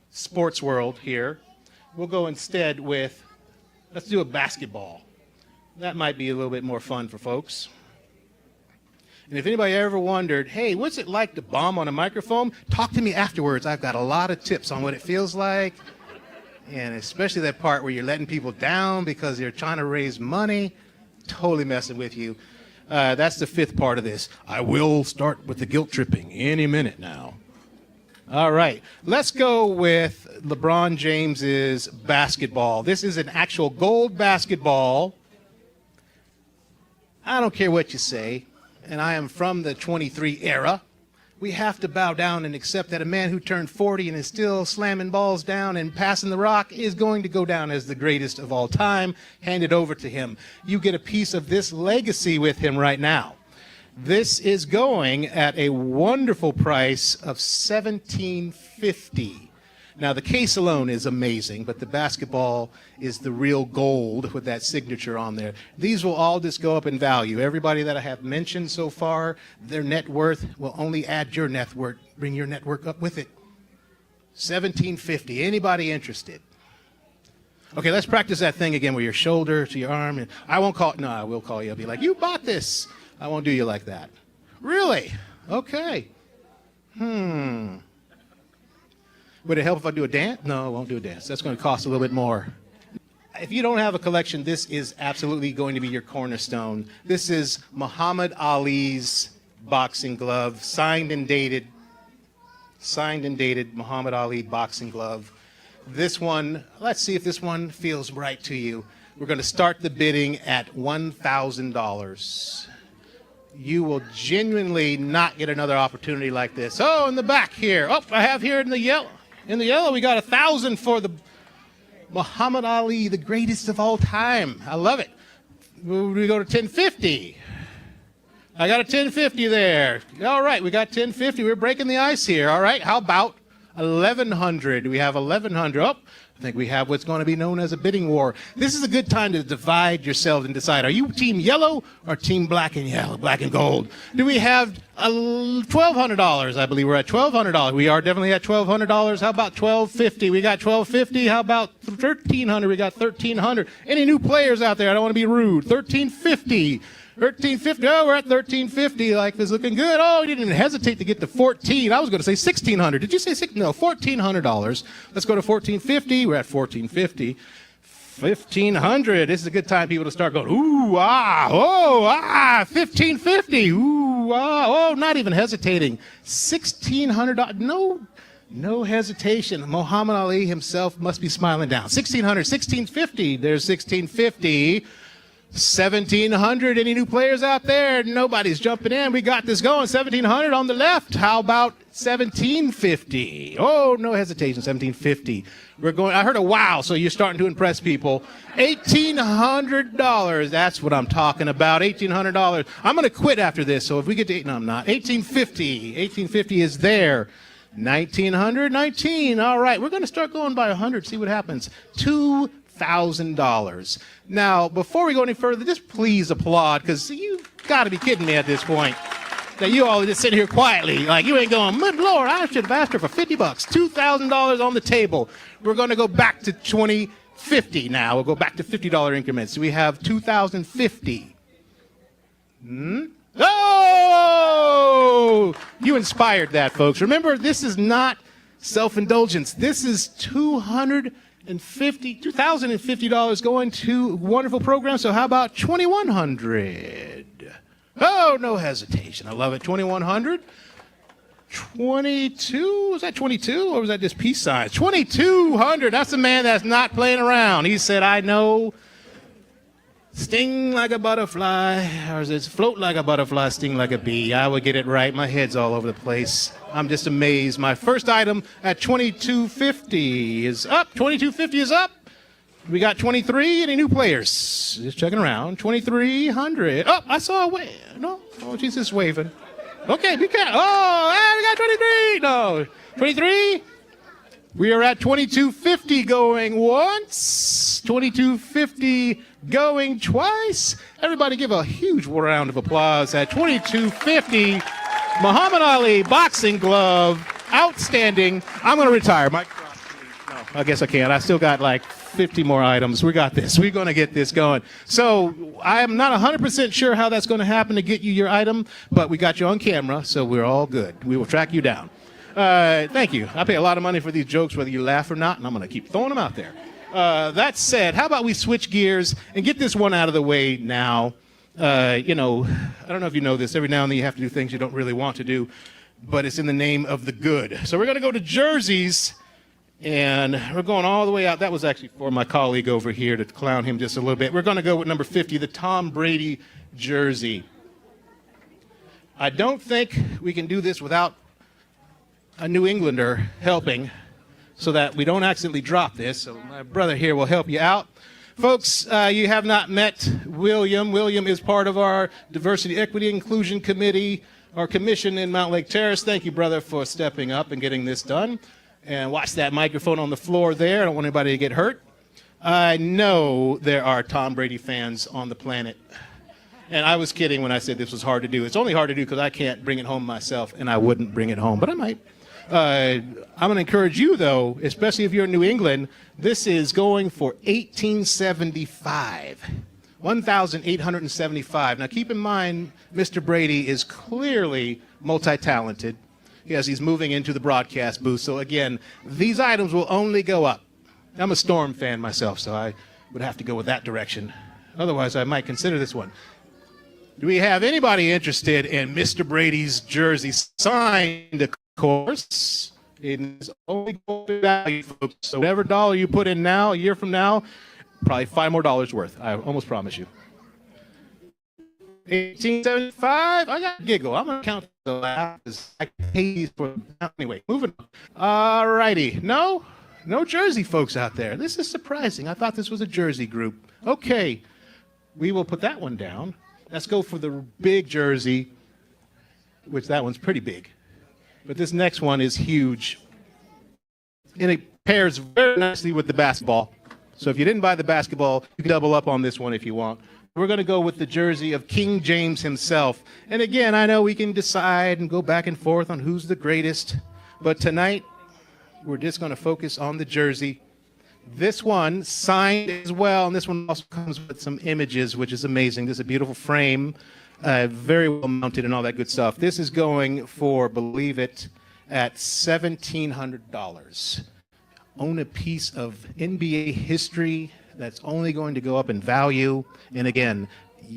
sports world here, we'll go instead with, let's do a basketball. That might be a little bit more fun for folks. And if anybody ever wondered, hey, what's it like to bomb on a microphone? Talk to me afterwards. I've got a lot of tips on what it feels like. And especially that part where you're letting people down because they're trying to raise money. Totally messing with you. That's the fifth part of this. I will start with the guilt tripping any minute now. All right, let's go with LeBron James's basketball. This is an actual gold basketball. I don't care what you say, and I am from the 23 era. We have to bow down and accept that a man who turned 40 and is still slamming balls down and passing the rock is going to go down as the greatest of all time. Hand it over to him. You get a piece of this legacy with him right now. This is going at a wonderful price of $1,750. Now, the case alone is amazing, but the basketball is the real gold with that signature on there. These will all just go up in value. Everybody that I have mentioned so far, their net worth will only add your net worth, bring your net worth up with it. $1,750. Anybody interested? Okay, let's practice that thing again with your shoulder to your arm. I won't call, no, I will call you. I'll be like, you bought this. I won't do you like that. Really? Okay. Would it help if I do a dance? No, I won't do a dance. That's going to cost a little bit more. If you don't have a collection, this is absolutely going to be your cornerstone. This is Muhammad Ali's boxing glove, signed and dated Muhammad Ali boxing glove. This one, let's see if this one feels right to you. We're going to start the bidding at $1,000. You will genuinely not get another opportunity like this. Oh, in the back here. Oh, I have here in the yellow. In the yellow, we got 1,000 for the Muhammad Ali, the greatest of all time. I love it. We go to 1050. I got a 1050 there. All right, we got 1050. We're breaking the ice here. All right, how about 1,100? We have 1,100. Oh, I think we have what's going to be known as a bidding war. This is a good time to divide yourselves and decide, are you team yellow or team black and yellow, black and gold? Do we have $1,200? I believe we're at $1,200. We are definitely at $1,200. How about $1,250? We got $1,250. How about $1,300? We got $1,300. Any new players out there? I don't want to be rude. $1,350. $1,350. Oh, we're at $1,350. Like this, looking good. Oh, you didn't even hesitate to get to $1,400. I was going to say $1,600. Did you say $6? No, $1,400. Let's go to $1,450. We're at $1,450. $1,500. This is a good time people to start going, ooh, ah, oh, ah, $1,550. Ooh, ah, oh, not even hesitating. $1,600. No, No hesitation. Muhammad Ali himself must be smiling down. 1600, 1650. There's 1650. 1700. Any new players out there? Nobody's jumping in. We got this going. 1700 on the left. How about 1750? Oh, no hesitation. 1750. We're going. I heard a wow, so you're starting to impress people. $1,800. That's what I'm talking about. $1,800. I'm going to quit after this. So if we get to no, I'm not. 1850. 1850 is there. 1919. All right, we're going to start going by 100. See what happens. $2,000. Now, before we go any further, just please applaud, because you've got to be kidding me at this point. That you all just sitting here quietly, like you ain't going, good Lord, I should have asked her for $50. $2,000 on the table. We're going to go back to 2050 now. We'll go back to $50 increments. So we have 2050. Oh! You inspired that, folks. Remember, this is not self-indulgence. This is $250 going to wonderful programs. So how about 2,100? Oh, no hesitation. I love it. 2,100. 22. Was that 22 or was that just peace signs? 2,200. That's a man that's not playing around. He said, I know. Sting like a butterfly, or is it float like a butterfly, sting like a bee? I would get it right. My head's all over the place. I'm just amazed. My first item at 2250 is up. 2250 is up. We got 23. Any new players? Just checking around. 2,300. Oh, I saw a wave. No? Oh, she's just waving. Okay, be careful. Oh, hey, we got 23. No. 23. We are at 2250 going once. 2250 going twice. Everybody give a huge round of applause at 2250. Muhammad Ali boxing glove. Outstanding. I'm going to retire. No, I guess I can't. I still got like 50 more items. We got this. We're going to get this going. So I'm not 100% sure how that's going to happen to get you your item, but we got you on camera, so we're all good. We will track you down. Thank you. I pay a lot of money for these jokes, whether you laugh or not, and I'm going to keep throwing them out there. That said, how about we switch gears and get this one out of the way now? You know, I don't know if you know this. Every now and then you have to do things you don't really want to do, but it's in the name of the good. So we're going to go to jerseys, and we're going all the way out. That was actually for my colleague over here to clown him just a little bit. We're going to go with number 50, the Tom Brady jersey. I don't think we can do this without a New Englander helping so that we don't accidentally drop this. So my brother here will help you out. Folks, you have not met William. William is part of our Diversity, Equity, Inclusion Committee, our commission in Mount Lake Terrace. Thank you, brother, for stepping up and getting this done. And watch that microphone on the floor there. I don't want anybody to get hurt. I know there are Tom Brady fans on the planet. And I was kidding when I said this was hard to do. It's only hard to do because I can't bring it home myself, and I wouldn't bring it home, but I might. I'm going to encourage you, though, especially if you're in New England, this is going for $1,875. $1,875. Now, keep in mind, Mr. Brady is clearly multi-talented. Yes, he's moving into the broadcast booth. So, again, these items will only go up. I'm a Storm fan myself, so I would have to go with that direction. Otherwise, I might consider this one. Do we have anybody interested in Mr. Brady's jersey signed, of course? It is only going to value, folks. So whatever dollar you put in now, a year from now, probably $5 more worth. I almost promise you. $1,875. I got to giggle. I'm going to count the laughs. I pay these for anyway. Moving on. All righty. No Jersey folks out there. This is surprising. I thought this was a Jersey group. Okay, we will put that one down. Let's go for the big jersey, which that one's pretty big. But this next one is huge. And it pairs very nicely with the basketball. So if you didn't buy the basketball, you can double up on this one if you want. We're going to go with the jersey of King James himself. And again, I know we can decide and go back and forth on who's the greatest. But tonight, we're just going to focus on the jersey. This one signed as well, and this one also comes with some images, which is amazing. This is a beautiful frame, very well mounted and all that good stuff. This is going for, believe it, at $1,700. Own a piece of NBA history that's only going to go up in value. And again,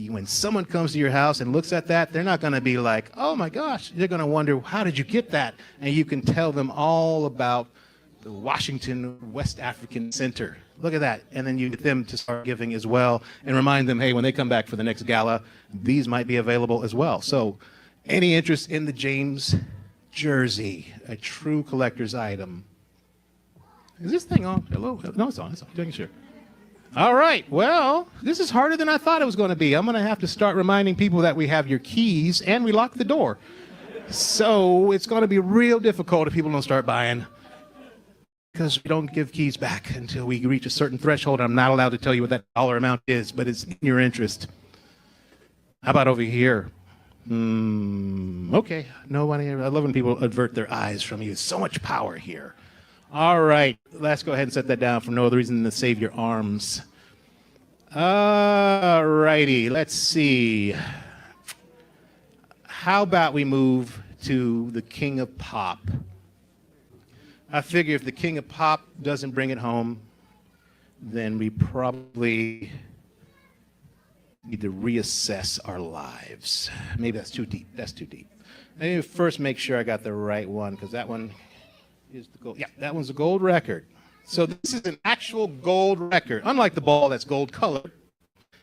when someone comes to your house and looks at that, they're not going to be like, oh my gosh, they're going to wonder, how did you get that? And you can tell them all about the Washington West African Center. Look at that. And then you get them to start giving as well and remind them, hey, when they come back for the next gala, these might be available as well. So any interest in the James jersey, a true collector's item. Is this thing on? Hello? No, it's on. It's on. Making sure. All right. Well, this is harder than I thought it was going to be. I'm going to have to start reminding people that we have your keys and we lock the door. So it's going to be real difficult if people don't start buying, because we don't give keys back until we reach a certain threshold. I'm not allowed to tell you what that dollar amount is, but it's in your interest. How about over here? Okay. Nobody. I love when people avert their eyes from you. So much power here. All right. Let's go ahead and set that down for no other reason than to save your arms. All righty. Let's see. How about we move to the King of Pop? I figure if the King of Pop doesn't bring it home, then we probably need to reassess our lives. Maybe that's too deep. That's too deep. Let me first make sure I got the right one, because that one is the gold. Yeah, that one's a gold record. So this is an actual gold record. Unlike the ball that's gold colored,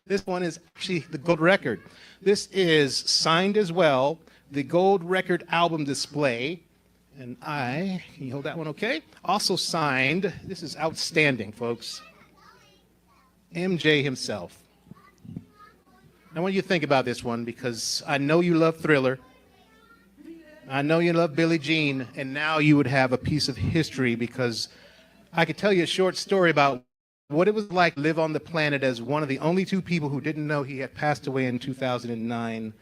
this one is actually the gold record. This is signed as well, the gold record album display. And can you hold that one okay? Also signed, this is outstanding, folks, MJ himself. I want you to think about this one, because I know you love Thriller. I know you love Billie Jean, and now you would have a piece of history, because I could tell you a short story about what it was like to live on the planet as one of the only two people who didn't know he had passed away in 2009.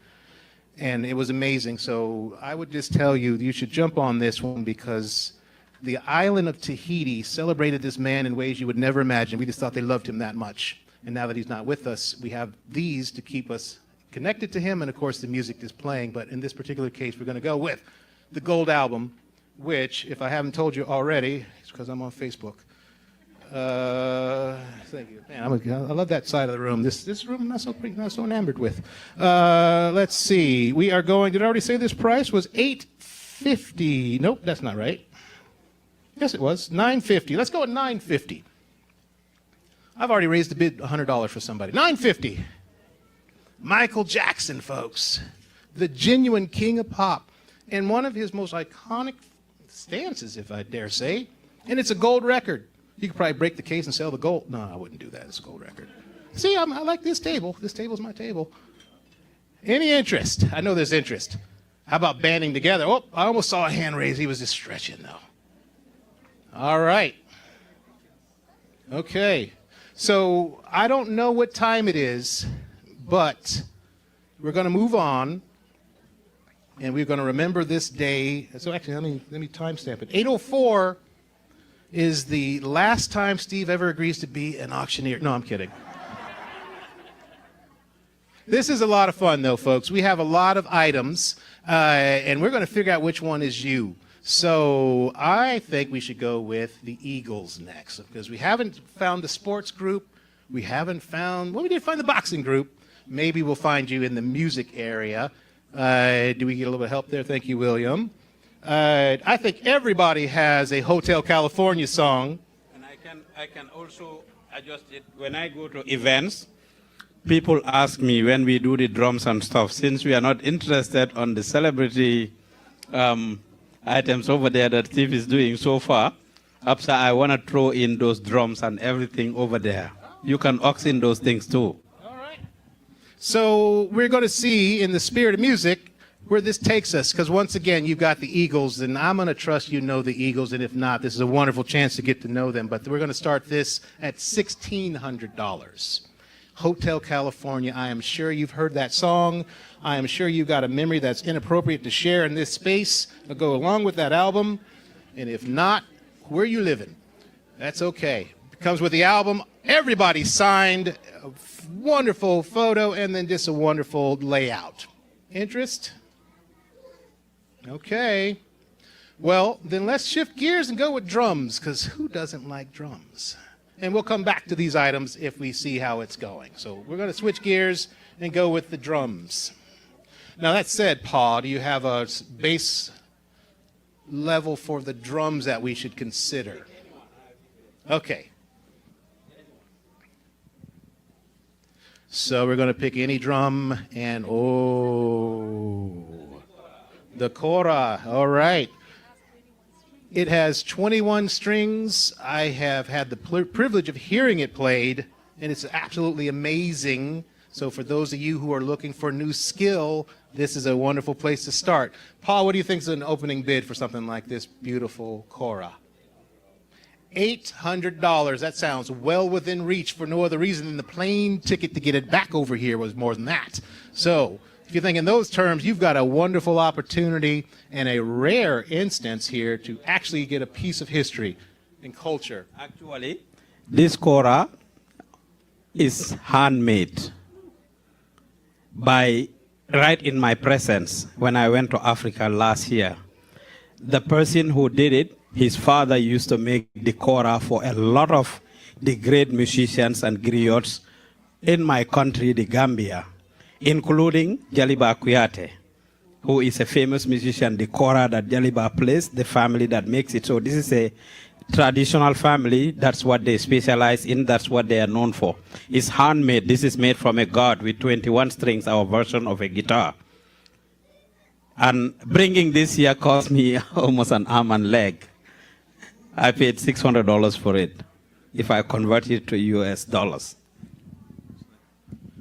And it was amazing. So I would just tell you, you should jump on this one, because the island of Tahiti celebrated this man in ways you would never imagine. We just thought they loved him that much. And now that he's not with us, we have these to keep us connected to him. And of course, the music is playing. But in this particular case, we're going to go with the Gold Album, which, if I haven't told you already, it's because I'm on Facebook. Thank you. Man, I love that side of the room. This room I'm not so enamored with. Let's see. We are going. Did I already say this price was $850? Nope, that's not right. Yes, it was $950. Let's go at $950. I've already raised the bid $100 for somebody. $950. Michael Jackson, folks, the genuine king of pop, and one of his most iconic stances, if I dare say. And it's a gold record. You could probably break the case and sell the gold. No, I wouldn't do that. It's a gold record. See, I like this table. This table's my table. Any interest? I know there's interest. How about banding together? Oh, I almost saw a hand raise. He was just stretching, though. All right. Okay. So I don't know what time it is, but we're going to move on, and we're going to remember this day. So actually, let me timestamp it. 8:04 is the last time Steve ever agrees to be an auctioneer. No, I'm kidding. This is a lot of fun, though, folks. We have a lot of items, and we're going to figure out which one is you. So I think we should go with the Eagles next, because we haven't found the sports group. We haven't found, well, we did find the boxing group. Maybe we'll find you in the music area. Do we get a little bit of help there? Thank you, William. I think everybody has a Hotel California song. And I can also adjust it. When I go to events, people ask me when we do the drums and stuff, since we are not interested on the celebrity items over there that Steve is doing so far, Absa, I want to throw in those drums and everything over there. You can auction those things too. All right. So we're going to see, in the spirit of music, where this takes us, because once again, you've got the Eagles, and I'm going to trust you know the Eagles, and if not, this is a wonderful chance to get to know them. But we're going to start this at $1,600. Hotel California. I am sure you've heard that song. I am sure you've got a memory that's inappropriate to share in this space to go along with that album. And if not, where are you living? That's okay. It comes with the album. Everybody signed. A wonderful photo, and then just a wonderful layout. Interest? Okay. Well, then let's shift gears and go with drums, because who doesn't like drums? and we'll come back to these items if we see how it's going. So we're going to switch gears and go with the drums. Now that said, Paul, do you have a base level for the drums that we should consider? Okay. So we're going to pick any drum, and the kora. All right. It has 21 strings. I have had the privilege of hearing it played, and it's absolutely amazing. So for those of you who are looking for a new skill, this is a wonderful place to start. Paul, what do you think is an opening bid for something like this beautiful kora? $800. That sounds well within reach for no other reason than the plane ticket to get it back over here was more than that. So if you think in those terms, you've got a wonderful opportunity and a rare instance here to actually get a piece of history and culture. Actually, this kora is handmade right in my presence when I went to Africa last year. The person who did it, his father used to make the kora for a lot of the great musicians and griots in my country, the Gambia, including Jaliba Kuyate, who is a famous musician. The kora that Jaliba plays, the family that makes it. So this is a traditional family. That's what they specialize in. That's what they are known for. It's handmade. This is made from a gourd with 21 strings, our version of a guitar. And bringing this here cost me almost an arm and leg. I paid $600 for it if I convert it to US dollars.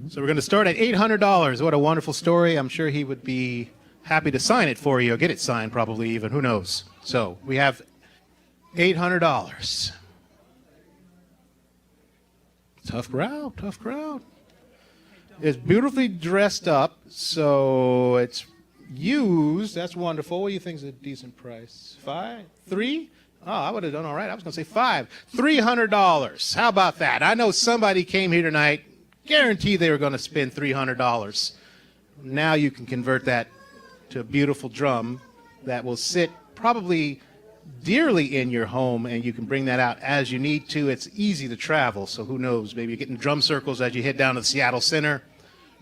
So we're going to start at $800. What a wonderful story. I'm sure he would be happy to sign it for you, or get it signed probably even. Who knows? So we have $800. Tough crowd, tough crowd. It's beautifully dressed up, so it's used. That's wonderful. What do you think is a decent price? 5? 3? Oh, I would have done all right. I was going to say 5. $300. How about that? I know somebody came here tonight, guaranteed they were going to spend $300. Now you can convert that to a beautiful drum that will sit probably dearly in your home, and you can bring that out as you need to. It's easy to travel, so who knows? Maybe you're getting drum circles as you head down to the Seattle Center,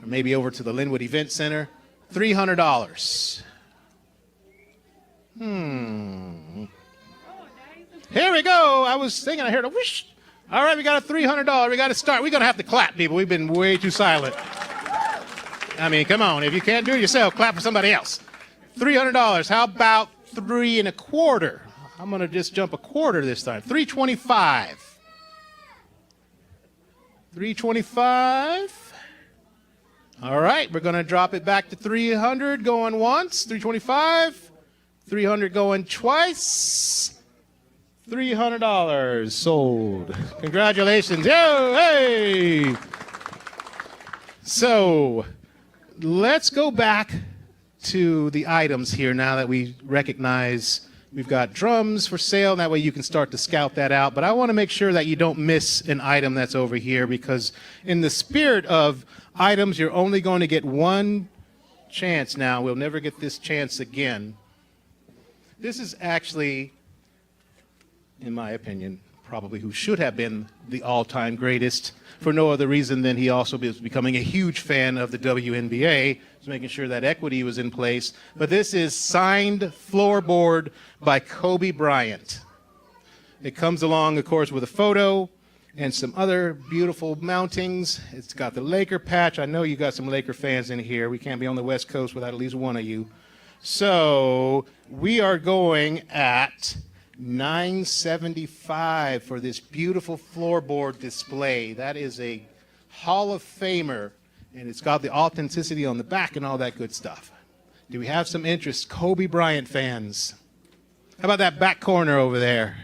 or maybe over to the Linwood Event Center. $300. Here we go. I was thinking, I heard a whoosh. All right, we got a $300. We got to start. We're going to have to clap, people. We've been way too silent. I mean, come on. If you can't do it yourself, clap for somebody else. $300. How about 3 1/4? I'm going to just jump a quarter this time. $325. $325. All right, we're going to drop it back to $300 going once. $325. $300 going twice. $300 sold. Congratulations. Yo, hey! So let's go back to the items here now that we recognize we've got drums for sale. That way you can start to scout that out. But I want to make sure that you don't miss an item that's over here, because in the spirit of items, you're only going to get one chance now. We'll never get this chance again. This is actually, in my opinion, probably who should have been the all-time greatest, for no other reason than he also was becoming a huge fan of the WNBA, just making sure that equity was in place. But this is signed floorboard by Kobe Bryant. It comes along, of course, with a photo and some other beautiful mountings. It's got the Laker patch. I know you got some Laker fans in here. We can't be on the West Coast without at least one of you. So we are going at $975 for this beautiful floorboard display. That is a Hall of Famer, and it's got the authenticity on the back and all that good stuff. Do we have some interest, Kobe Bryant fans? How about that back corner over there?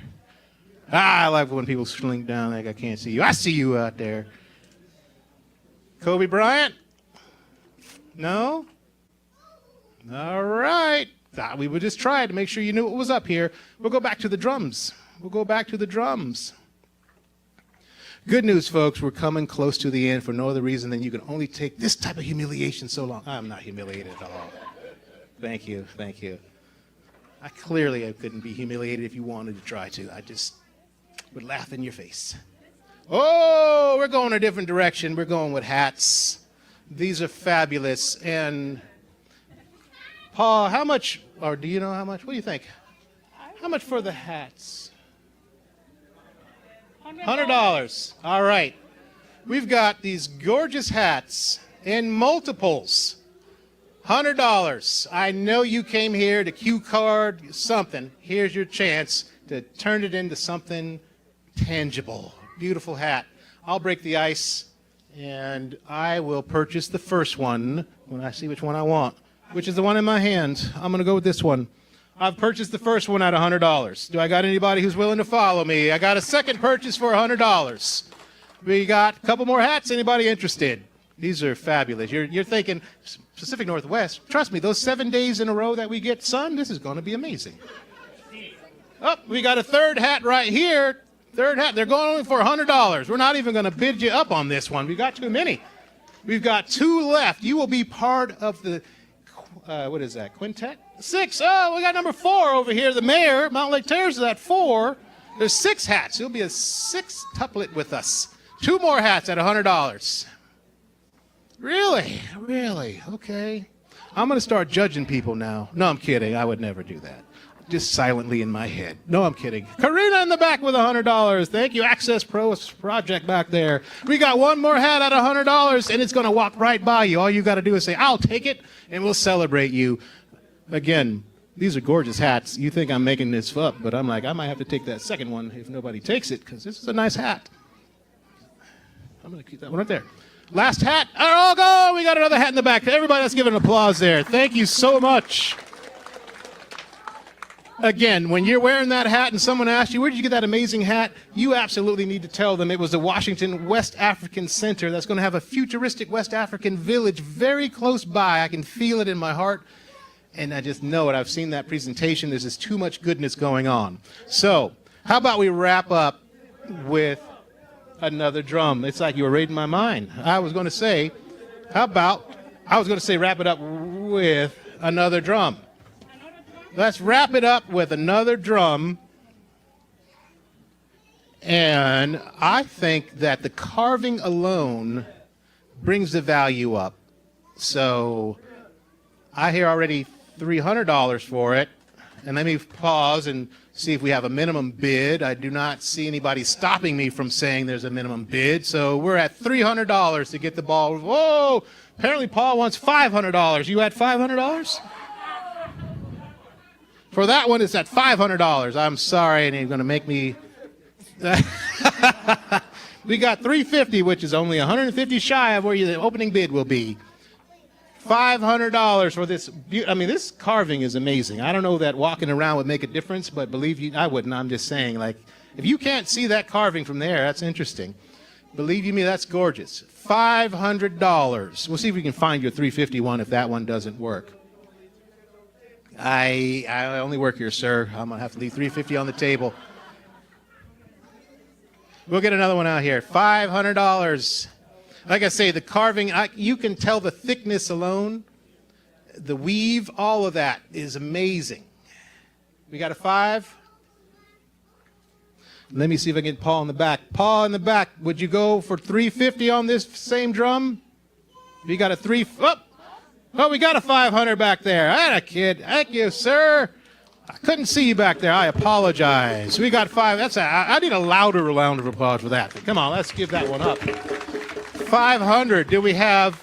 I like when people slink down like I can't see you. I see you out there. Kobe Bryant? No? All right. Thought we would just try to make sure you knew what was up here. We'll go back to the drums. We'll go back to the drums. Good news, folks. We're coming close to the end for no other reason than you can only take this type of humiliation so long. I'm not humiliated at all. Thank you. Thank you. I couldn't be humiliated if you wanted to try to. I just would laugh in your face. Oh, we're going a different direction. We're going with hats. These are fabulous. And Paul, how much, or do you know how much? What do you think? How much for the hats? $100. All right. We've got these gorgeous hats in multiples. $100. I know you came here to cue card something. Here's your chance to turn it into something tangible. Beautiful hat. I'll break the ice, and I will purchase the first one when I see which one I want, which is the one in my hand. I'm going to go with this one. I've purchased the first one at $100. Do I got anybody who's willing to follow me? I got a second purchase for $100. We got a couple more hats. Anybody interested? These are fabulous. You're thinking Pacific Northwest. Trust me, those 7 days in a row that we get sun, this is going to be amazing. Oh, we got a third hat right here. Third hat. They're going only for $100. We're not even going to bid you up on this one. We got too many. We've got 2 left. You will be part of the, what is that, quintet? 6. Oh, we got number 4 over here. The mayor, Mount Lake Terrace, is at 4. There's 6 hats. You'll be a 6-tuplet with us. 2 more hats at $100. Really? Really? Okay. I'm going to start judging people now. No, I'm kidding. I would never do that. Just silently in my head. No, I'm kidding. Karina in the back with $100. Thank you. Access Pro Project back there. We got 1 more hat at $100, and it's going to walk right by you. All you got to do is say, I'll take it, and we'll celebrate you. Again, these are gorgeous hats. You think I'm making this up, but I'm like, I might have to take that second one if nobody takes it, because this is a nice hat. I'm going to keep that one right there. Last hat. Oh, go! We got another hat in the back. Everybody, let's give an applause there. Thank you so much. Again, when you're wearing that hat and someone asks you, where did you get that amazing hat? You absolutely need to tell them it was the Washington West African Center that's going to have a futuristic West African village very close by. I can feel it in my heart, and I just know it. I've seen that presentation. There's just too much goodness going on. So how about we wrap up with another drum? It's like you were reading my mind. I was going to say wrap it up with another drum. Let's wrap it up with another drum. And I think that the carving alone brings the value up. So I hear already $300 for it. And let me pause and see if we have a minimum bid. I do not see anybody stopping me from saying there's a minimum bid. So we're at $300 to get the ball. Whoa! Apparently Paul wants $500. You at $500? For that one, it's at $500. I'm sorry, and he's going to make me. We got $350, which is only $150 shy of where the opening bid will be. $500 for this. I mean, this carving is amazing. I don't know that walking around would make a difference, but believe you, I wouldn't. I'm just saying, like, if you can't see that carving from there, that's interesting. Believe you me, that's gorgeous. $500. We'll see if we can find your $350 one if that one doesn't work. I only work here, sir. I'm going to have to leave $350 on the table. We'll get another one out here. $500. Like I say, the carving, you can tell the thickness alone. The weave, all of that is amazing. We got a 5? Let me see if I can get Paul in the back. Paul in the back, would you go for $350 on this same drum? We got a 3. Oh, we got a 500 back there. I had a kid. Thank you, sir. I couldn't see you back there. I apologize. We got 5. I need a louder round of applause for that. Come on, let's give that one up. 500. Do we have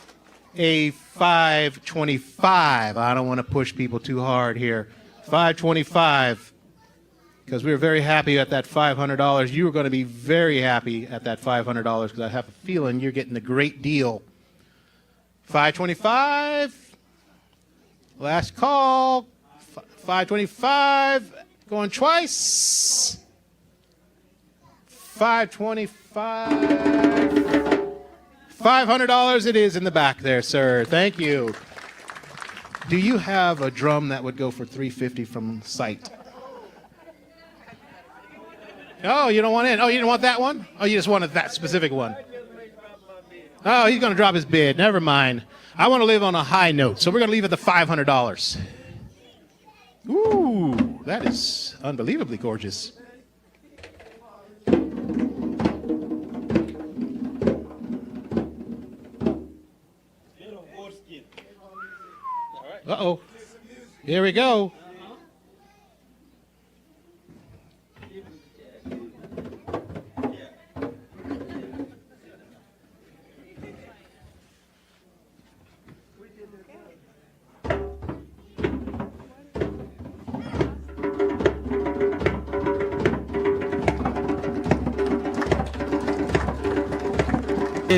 a 525? I don't want to push people too hard here. 525. Because we were very happy at that $500. You were going to be very happy at that $500 because I have a feeling you're getting a great deal. 525. Last call. 525. Going twice. 525. $500 it is in the back there, sir. Thank you. Do you have a drum that would go for $350 from sight? Oh, you don't want it? Oh, you didn't want that one? Oh, you just wanted that specific one. Oh, he's going to drop his bid. Never mind. I want to live on a high note, so we're going to leave it at the $500. Ooh, that is unbelievably gorgeous. Uh-oh. Here we go.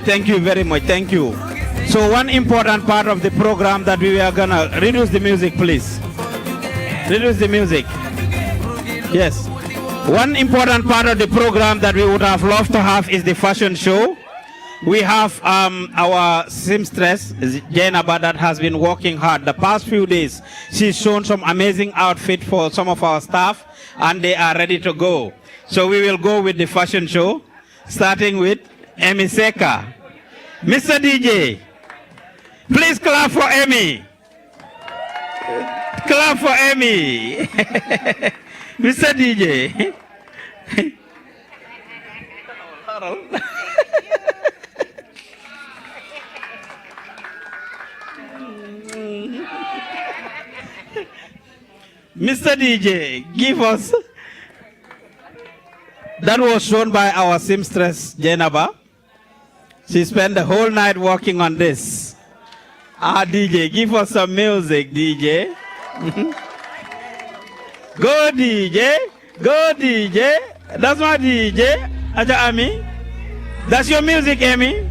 Thank you very much. Thank you. So one important part of the program that we are gonna reduce the music, please. Reduce the music. Yes. One important part of the program that we would have loved to have is the fashion show. We have our seamstress, Jainaba, that has been working hard the past few days. She's shown some amazing outfit for some of our staff, and they are ready to go. So we will go with the fashion show, starting with Emi Seka. Mr. DJ, please clap for Emi. Clap for Emi. Mr. DJ. Mr. DJ, give us. That was shown by our seamstress, Jainaba. She spent the whole night working on this. DJ, give us some music, DJ. Go, DJ. Go, DJ. That's my DJ. Aja Ami. That's your music, Amy.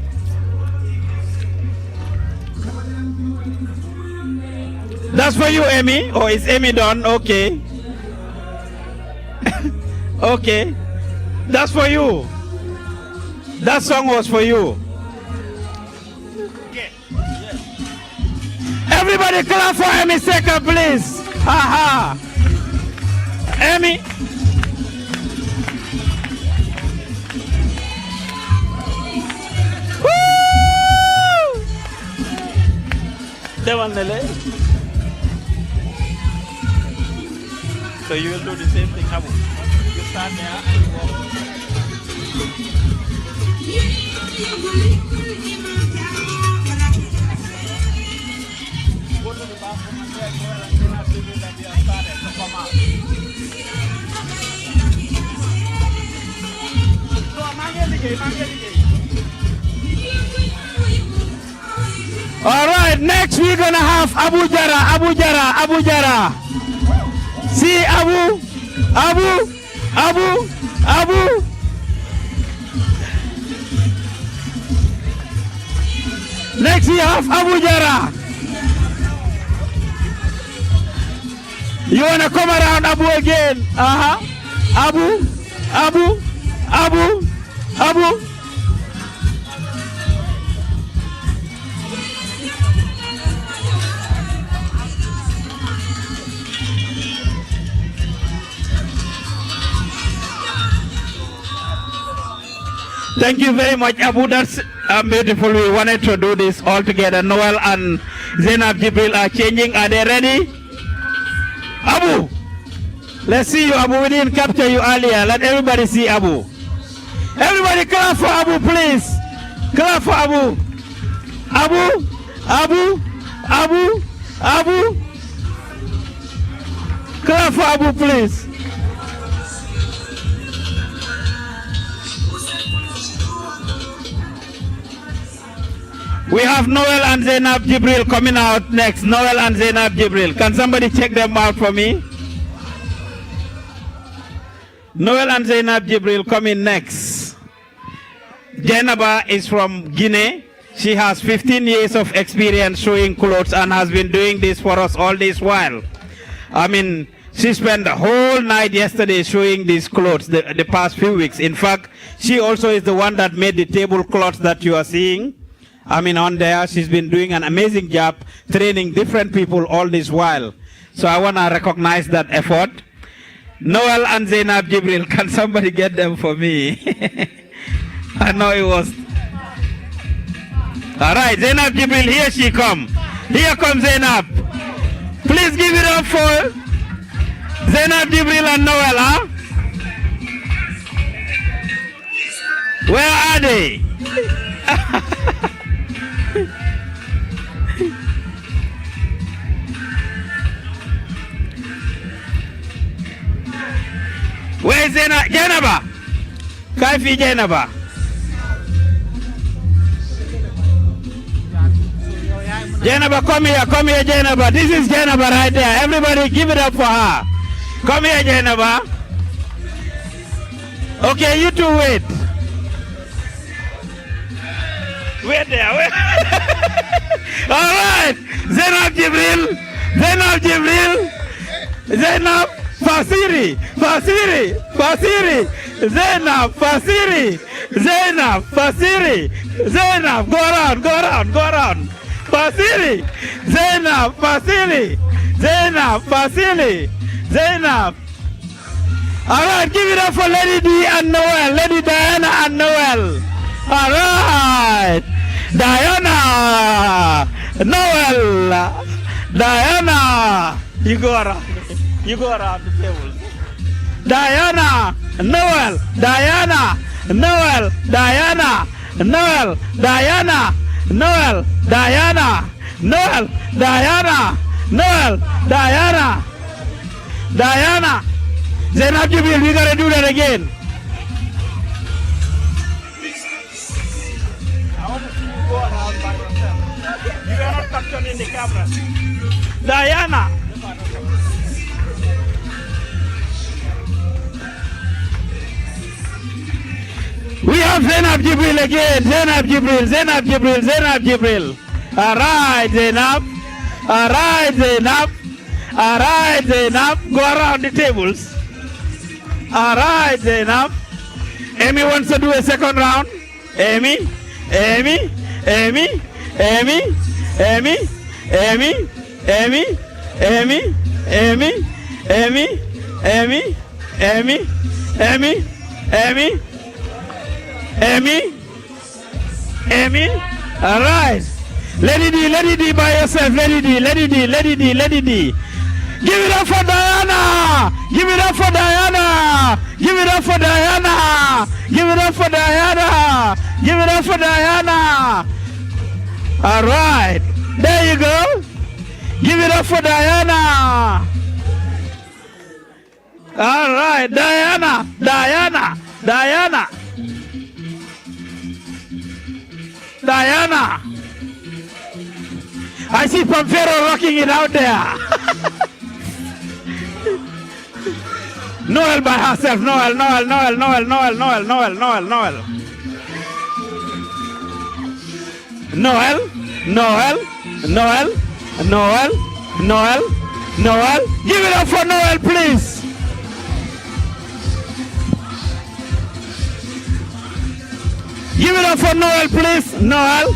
That's for you, Amy. Oh, is Amy done? Okay. Okay. That's for you. That song was for you. Everybody clap for Amy Seka, please. Aha. Amy. Woo! Devanele. So you will do the same thing, Abu. You stand there and you walk. Go to the bathroom and check where and then after that we are started to come out. All right, next we're gonna have Abu Jara. See Abu. Next we have Abu Jara. You wanna come around Abu again? Abu. Thank you very much, Abu. That's beautiful. We wanted to do this all together. Noel and Zainab Jibril are changing. Are they ready? Abu, let's see you, Abu. We didn't capture you earlier. Let everybody see Abu. Everybody clap for Abu, please. Clap for Abu. Abu. Clap for Abu, please. We have Noel and Zainab Jibril coming out next. Noel and Zainab Jibril. Can somebody check them out for me? Noel and Zainab Jibril coming next. Jainaba is from Guinea. She has 15 years of experience showing clothes and has been doing this for us all this while. I mean, she spent the whole night yesterday showing these clothes the past few weeks. In fact, she also is the one that made the tablecloths that you are seeing. I mean, on there, she's been doing an amazing job training different people all this while. So I want to recognize that effort. Noel and Zainab Jibril, can somebody get them for me? I know it was. All right, Zainab Jibril, here she comes. Here comes Zainab. Please give it up for Zainab Jibril and Noel, huh? Where are they? Where is Jenaba? Kaifi Jenaba. Jenaba, come here, Jenaba. This is Jenaba right there. Everybody give it up for her. Come here, Jenaba. Okay, you two wait. Wait there, wait. All right. Zainab Jibril. Zainab Fasiri. Zainab Fasiri. Zainab, go around. Fasiri. Zainab. All right, give it up for Lady D and Noel. Lady Diana and Noel. All right. Diana. Noel. Diana. You go around the table. Diana. Noel. Diana. Zainab Jibril, we gotta do that again. I want to see you go around by yourself. You are not capturing the camera. Diana. We have Zainab Jibril again. Zainab Jibril. All right, Zainab. Go around the tables. All right, Zainab. Amy wants to do a second round. Amy. All right. Lady D by yourself. Lady D. Give it up for Diana. All right. There you go. Give it up for Diana. All right. Diana. I see Pampero rocking it out there. Noel by herself. Noel. Give it up for Noel, please. Give it up for Noel, please. Noel.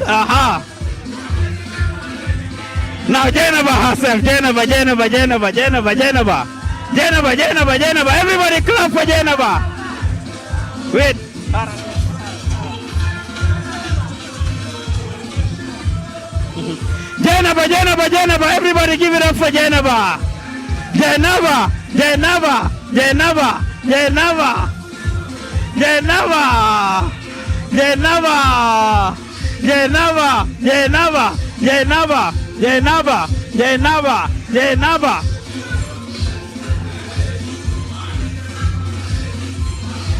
Aha. Now Jenaba herself. Jenaba. Everybody clap for Jenaba. Wait. Jenaba. Everybody give it up for Jenaba. Jenaba.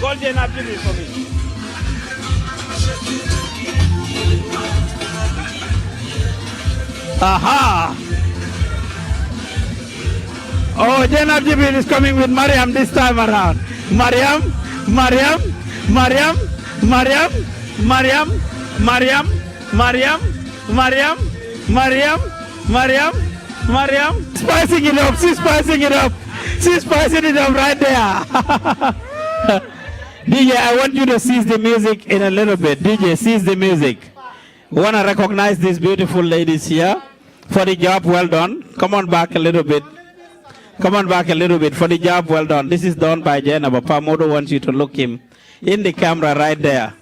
Call Zainab Jibril for me. Aha. Oh, Zainab Jibril is coming with Mariam this time around. Mariam. Spicing it up right there. DJ, I want you to seize the music in a little bit. DJ, seize the music. We want to recognize these beautiful ladies here for the job well done. Come on back a little bit for the job well done. This is done by Jenaba. Pamodo wants you to look him in the camera right there.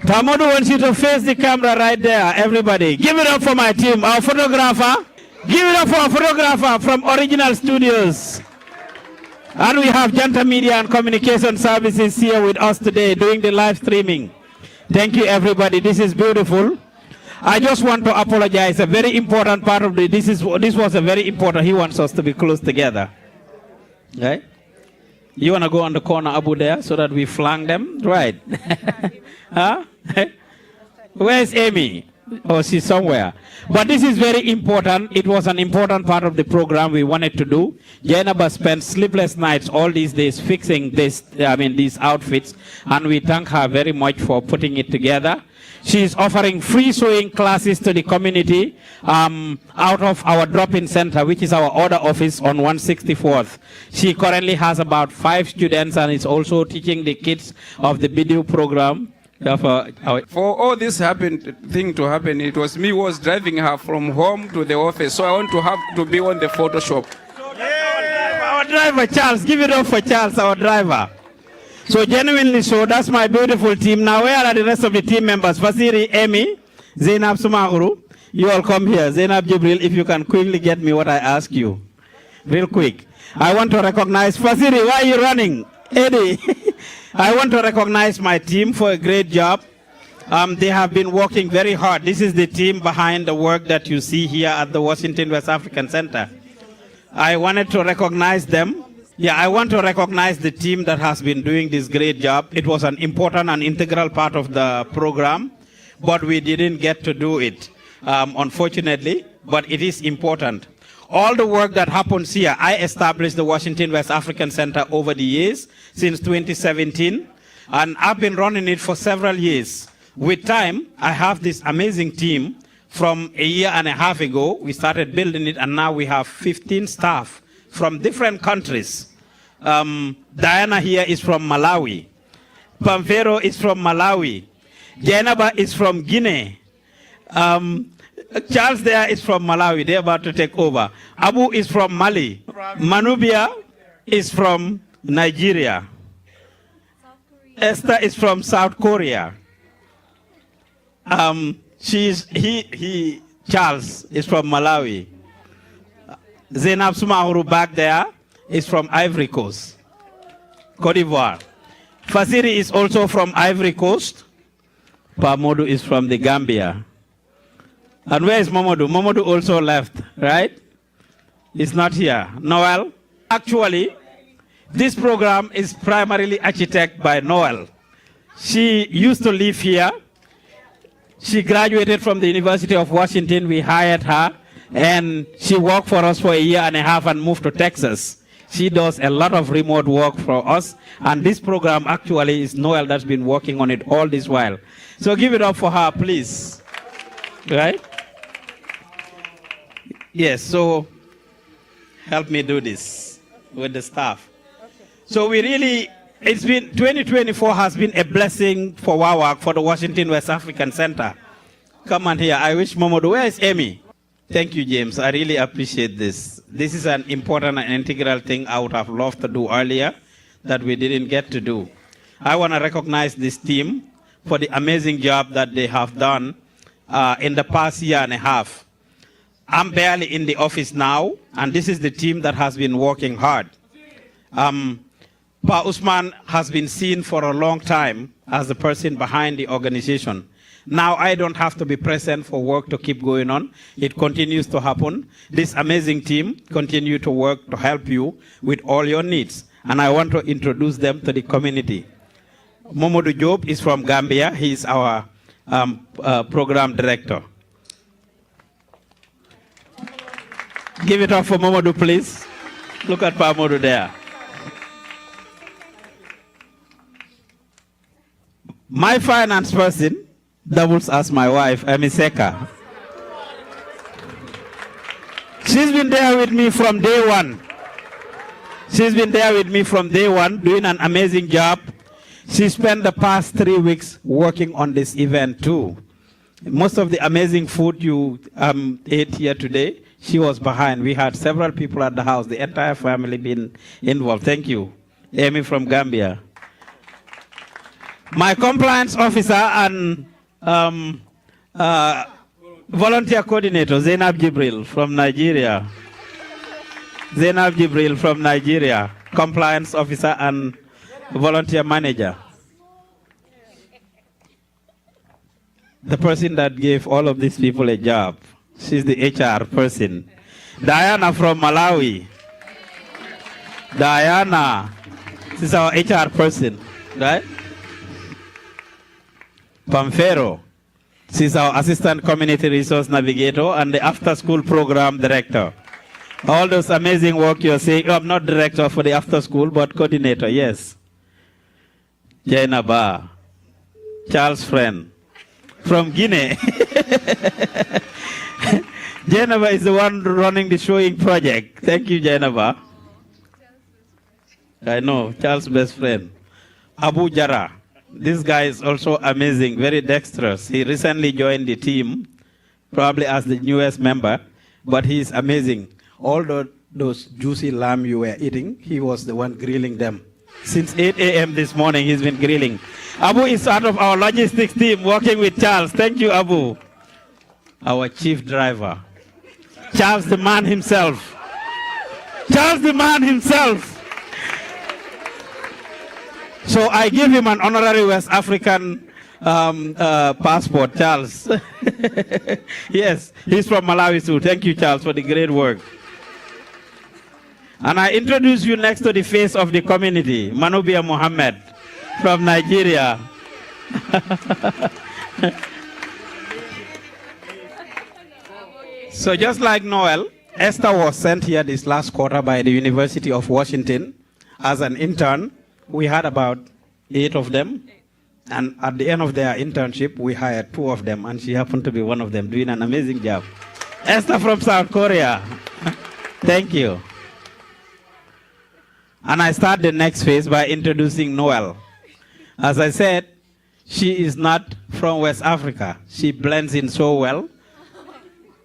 Pamodo wants you to face the camera right there. Everybody, give it up for my team, our photographer. Give it up for our photographer from Original Studios. And we have Janta Media and Communication Services here with us today doing the live streaming. Thank you, everybody. This is beautiful. I just want to apologize. A very important part of this was a very important. He wants us to be close together. Right? You want to go on the corner, Abu, there, so that we flank them? Right. Huh? Where's Amy? Oh, she's somewhere. But this is very important. It was an important part of the program we wanted to do. Jainaba spent sleepless nights all these days fixing these outfits, and we thank her very much for putting it together. She is offering free sewing classes to the community out of our drop-in center, which is our order office on 164th. She currently has about 5 students and is also teaching the kids of the video program. For all this thing to happen, it was me who was driving her from home to the office. So I want to have to be on the Photoshop. Our driver, Charles. Give it up for Charles, our driver. So genuinely so, that's my beautiful team. Now where are the rest of the team members? Fasiri, Amy, Zainab Sumahuru. You all come here. Zainab Jibril, if you can quickly get me what I ask you. Real quick. I want to recognize Fasiri. Why are you running? Eddie. I want to recognize my team for a great job. They have been working very hard. This is the team behind the work that you see here at the Washington West African Center. I wanted to recognize them. Yeah, I want to recognize the team that has been doing this great job. It was an important and integral part of the program, but we didn't get to do it, unfortunately, but it is important. All the work that happens here, I established the Washington West African Center over the years, since 2017, and I've been running it for several years. With time, I have this amazing team. From a year and a half ago, we started building it, and now we have 15 staff from different countries. Diana here is from Malawi. Pamfero is from Malawi. Jainaba is from Guinea. Charles there is from Malawi. They're about to take over. Abu is from Mali. Manubia is from Nigeria. Esther is from South Korea. Charles is from Malawi. Zainab Sumahuru back there is from Ivory Coast, Cote d'Ivoire. Fasiri is also from Ivory Coast. Pamodu is from the Gambia. And where is Momodu? Momodu also left, right? He's not here. Noel? Actually, this program is primarily architected by Noel. She used to live here. She graduated from the University of Washington. We hired her, and she worked for us for a year and a half and moved to Texas. She does a lot of remote work for us, and this program actually is Noel that's been working on it all this while. So give it up for her, please. Right? Yes, so help me do this with the staff. So we really, 2024 has been a blessing for WAWAC, for the Washington West African Center. Come on here. I wish Momodu. Where is Amy? Thank you, James. I really appreciate this. This is an important and integral thing I would have loved to do earlier that we didn't get to do. I want to recognize this team for the amazing job that they have done in the past year and a half. I'm barely in the office now, and this is the team that has been working hard. Pa Usman has been seen for a long time as the person behind the organization. Now I don't have to be present for work to keep going on. It continues to happen. This amazing team continue to work to help you with all your needs. And I want to introduce them to the community. Momodu Job is from Gambia. He is our program director. Give it up for Momodu, please. Look at Pamodu there. My finance person doubles as my wife, Amiseka. She's been there with me from day one. She's been there with me from day one, doing an amazing job. She spent the past 3 weeks working on this event too. Most of the amazing food you ate here today, she was behind. We had several people at the house, the entire family been involved. Thank you. Amy from Gambia. My compliance officer and volunteer coordinator, Zainab Jibril from Nigeria. Zainab Jibril from Nigeria, compliance officer and volunteer manager. the person that gave all of these people a job. She's the HR person. Diana from Malawi. Diana, she's our HR person, right? Pamfero, she's our assistant community resource navigator and the after-school program director. All those amazing work you're saying, I'm not director for the after-school, but coordinator, yes. Jainaba, Charles' friend, from Guinea. Jainaba is the one running the showing project. Thank you, Jainaba. I know, Charles' best friend. Abu Jara. This guy is also amazing, very dexterous. He recently joined the team, probably as the newest member, but he's amazing. All those juicy lamb you were eating, he was the one grilling them. Since 8 a.m. this morning, he's been grilling. Abu is part of our logistics team, working with Charles. Thank you, Abu. Our chief driver. Charles the man himself. Charles the man himself. So I give him an honorary West African passport, Charles. Yes, he's from Malawi too. Thank you, Charles, for the great work. And I introduce you next to the face of the community, Manubia Mohammed from Nigeria. So just like Noel, Esther was sent here this last quarter by the University of Washington as an intern. We had about 8 of them. And at the end of their internship, we hired 2 of them, and she happened to be one of them, doing an amazing job. Esther from South Korea. Thank you. And I start the next phase by introducing Noel. As I said, she is not from West Africa. She blends in so well.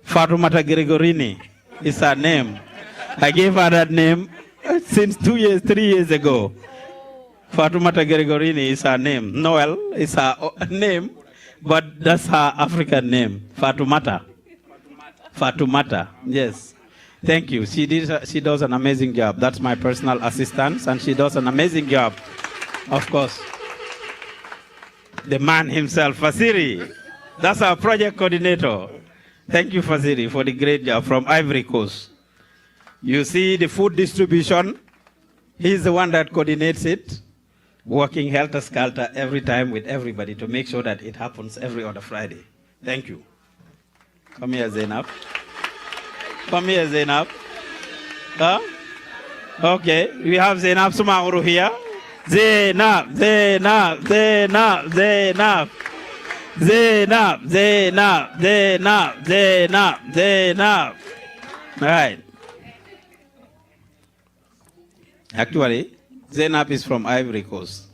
Fatoumata Gregorini is her name. I gave her that name since 3 years ago. Fatoumata Gregorini is her name. Noel is her name, but that's her African name. Fatoumata. Fatoumata, yes. Thank you. She does an amazing job. That's my personal assistant, and she does an amazing job. Of course. The man himself, Fasiri. That's our project coordinator. Thank you, Fasiri, for the great job from Ivory Coast. You see the food distribution. He's the one that coordinates it, working helter-skelter every time with everybody to make sure that it happens every other Friday. Thank you. Come here, Zainab. Come here, Zainab. Huh? Okay, we have Zainab Sumauru here. Zainab, Zainab, Zainab, Zainab. Zainab, Zainab, Zainab, Zainab, Zainab. All right. Actually, Zainab is from Ivory Coast.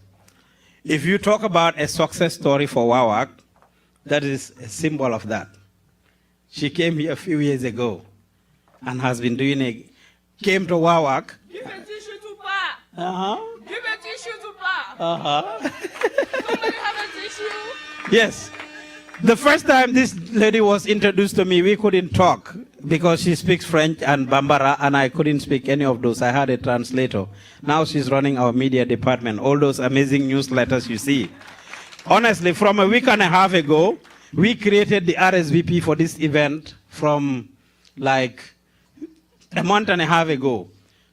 If you talk about a success story for Wawak, that is a symbol of that. She came here a few years ago and has been doing came to Wawak. Give a tissue to Pa. Uh-huh. Give a tissue to Pa. Uh-huh. Somebody have a tissue? Yes. The first time this lady was introduced to me, we couldn't talk because she speaks French and Bambara, and I couldn't speak any of those. I had a translator. Now she's running our media department, all those amazing newsletters you see. Honestly, from a week and a half ago, we created the RSVP for this event from like a month and a half ago.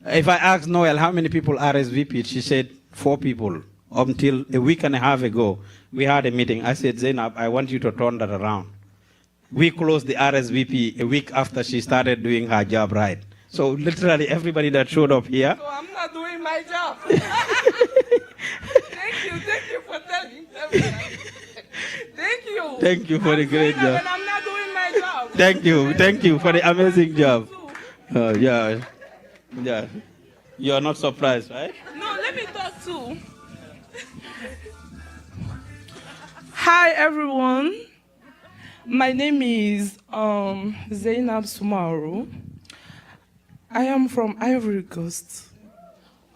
If I asked Noel how many people RSVP'd, she said 4 people. Until a week and a half ago, we had a meeting. I said, Zainab, I want you to turn that around. We closed the RSVP a week after she started doing her job right. So literally everybody that showed up here. So I'm not doing my job. Thank you for telling me. Thank you. Thank you for the great job. But I'm not doing my job. Thank you for the amazing job. Yeah. You're not surprised, right? No, let me talk too. Hi everyone, my name is Zainab Sumaru. I am from Ivory Coast,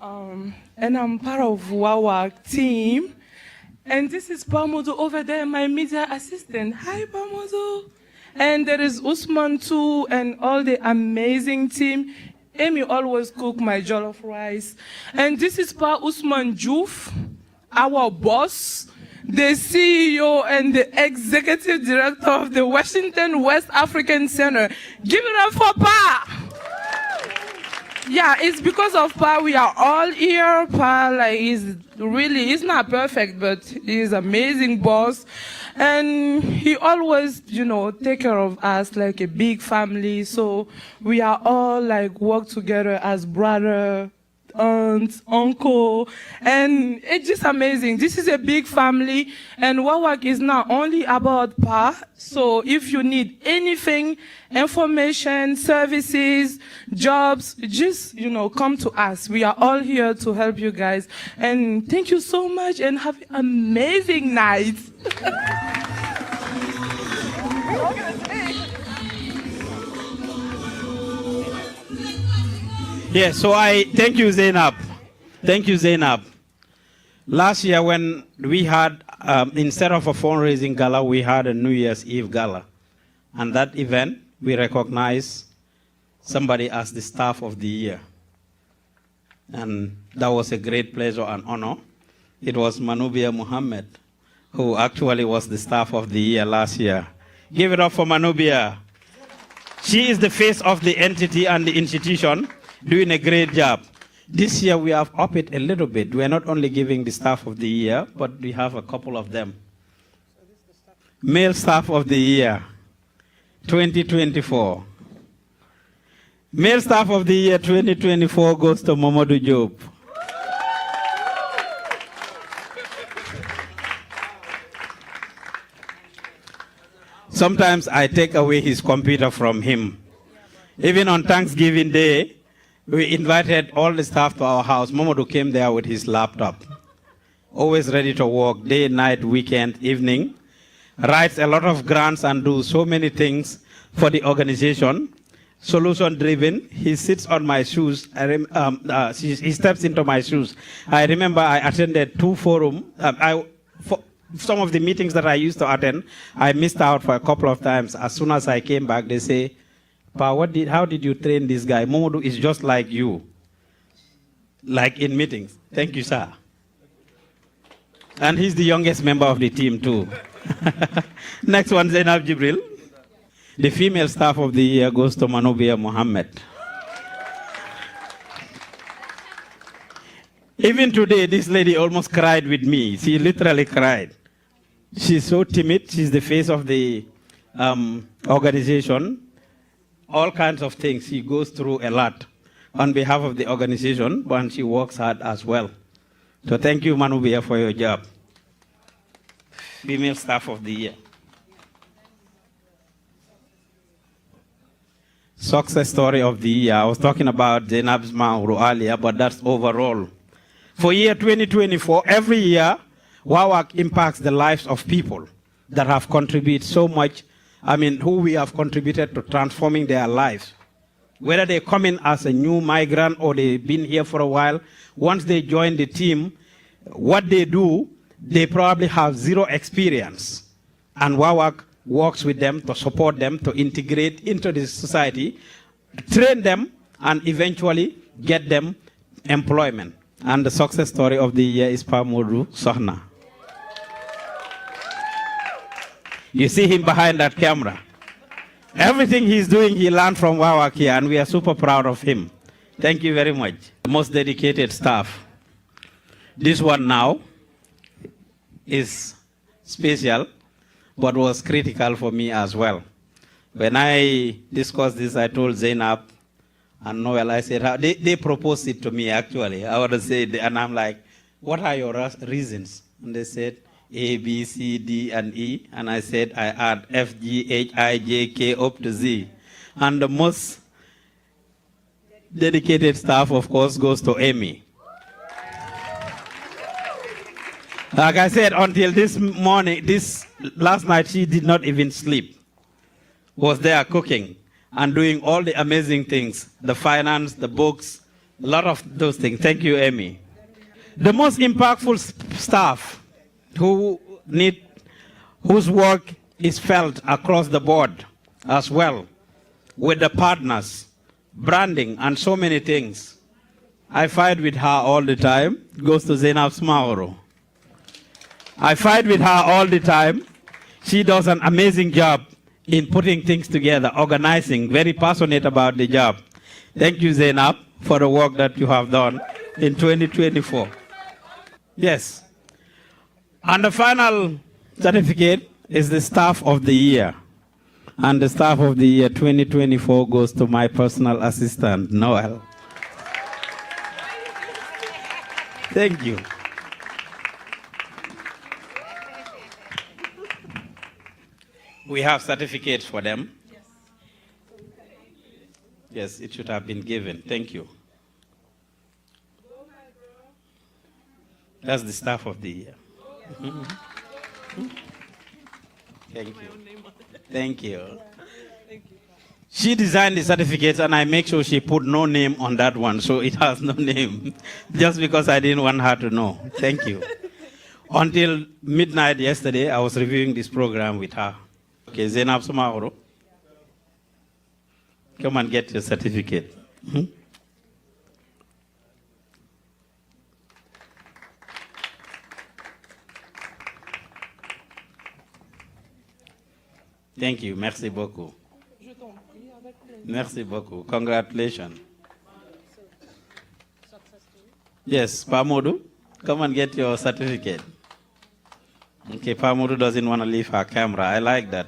and I'm part of Wawak team. And this is Bamodo over there, my media assistant. Hi Bamodo. And there is Usman too, and all the amazing team. Amy always cook my jollof rice. And this is Pa Usman Juf, our boss. the CEO and the Executive Director of the Washington West African Center. Give it up for Pa! Yeah, it's because of Pa we are all here. Pa, like, he's not perfect, but he's amazing boss. And he always, take care of us like a big family. So we are all like work together as brother, aunt, uncle, and it's just amazing. This is a big family, and WAWAC is not only about Pa. So if you need anything, information, services, jobs, just, come to us. We are all here to help you guys. And thank you so much, and have an amazing night. Yes, so I thank you, Zainab. Thank you, Zainab. Last year when we had, instead of a fundraising gala, we had a New Year's Eve gala. And that event, we recognized somebody as the staff of the year. And that was a great pleasure and honor. It was Manubia Muhammad, who actually was the staff of the year last year. Give it up for Manubia. She is the face of the entity and the institution, doing a great job. This year we have upped it a little bit. We are not only giving the staff of the year, but we have a couple of them. Male staff of the year, 2024. Male staff of the year 2024 goes to Mamadou Diop. Sometimes I take away his computer from him. Even on Thanksgiving Day, we invited all the staff to our house. Mamadou came there with his laptop, always ready to work, day, night, weekend, evening, writes a lot of grants and do so many things for the organization. Solution-driven, he sits on my shoes. He steps into my shoes. I remember I attended 2 forums. Some of the meetings that I used to attend, I missed out for a couple of times. As soon as I came back, they say, Pa, how did you train this guy? Momodu is just like you, like in meetings. Thank you, sir. And he's the youngest member of the team, too. Next one, Zainab Jibril. The female staff of the year goes to Manubia Muhammad. Even today, this lady almost cried with me. She literally cried. She's so timid. She's the face of the organization. All kinds of things. She goes through a lot on behalf of the organization, but she works hard as well. So thank you, Manubia, for your job. Female staff of the year. Success story of the year. I was talking about Zainab's Mauru earlier, but that's overall. For year 2024, every year, WAWAC impacts the lives of people that have contributed so much, who we have contributed to transforming their lives. Whether they come in as a new migrant or they've been here for a while, once they join the team, what they do, they probably have zero experience. And WAWAC works with them to support them to integrate into the society, train them, and eventually get them employment. And the success story of the year is Pamodu Sohna. You see him behind that camera. Everything he's doing, he learned from WAWAC here, and we are super proud of him. Thank you very much. The most dedicated staff. This one now is special, but was critical for me as well. When I discussed this, I told Zainab and Noel, I said, they proposed it to me actually. I would have said, and I'm like, what are your reasons? And they said, A, B, C, D, and E. And I said, I add F, G, H, I, J, K, up to Z. And the most dedicated staff, of course, goes to Amy. Like I said, until this morning, last night, she did not even sleep. Was there cooking and doing all the amazing things, the finance, the books, a lot of those things. Thank you, Amy. The most impactful staff whose work is felt across the board as well, with the partners, branding, and so many things. I fight with her all the time. It goes to Zainab Smaoro. I fight with her all the time. She does an amazing job in putting things together, organizing, very passionate about the job. Thank you, Zainab, for the work that you have done in 2024. Yes. And the final certificate is the Staff of the Year. And the Staff of the Year 2024 goes to my personal assistant, Noel. Thank you. We have certificates for them. Yes, it should have been given. Thank you. That's the Staff of the Year. Thank you. Thank you. She designed the certificates, and I make sure she put no name on that one, so it has no name, just because I didn't want her to know. Thank you. Until midnight yesterday, I was reviewing this program with her. Okay, Zainab Sumaoro, come and get your certificate. Thank you. Merci beaucoup. Merci beaucoup. Congratulations. Yes, Pamodu, come and get your certificate. Okay, Pamodu doesn't want to leave her camera. I like that.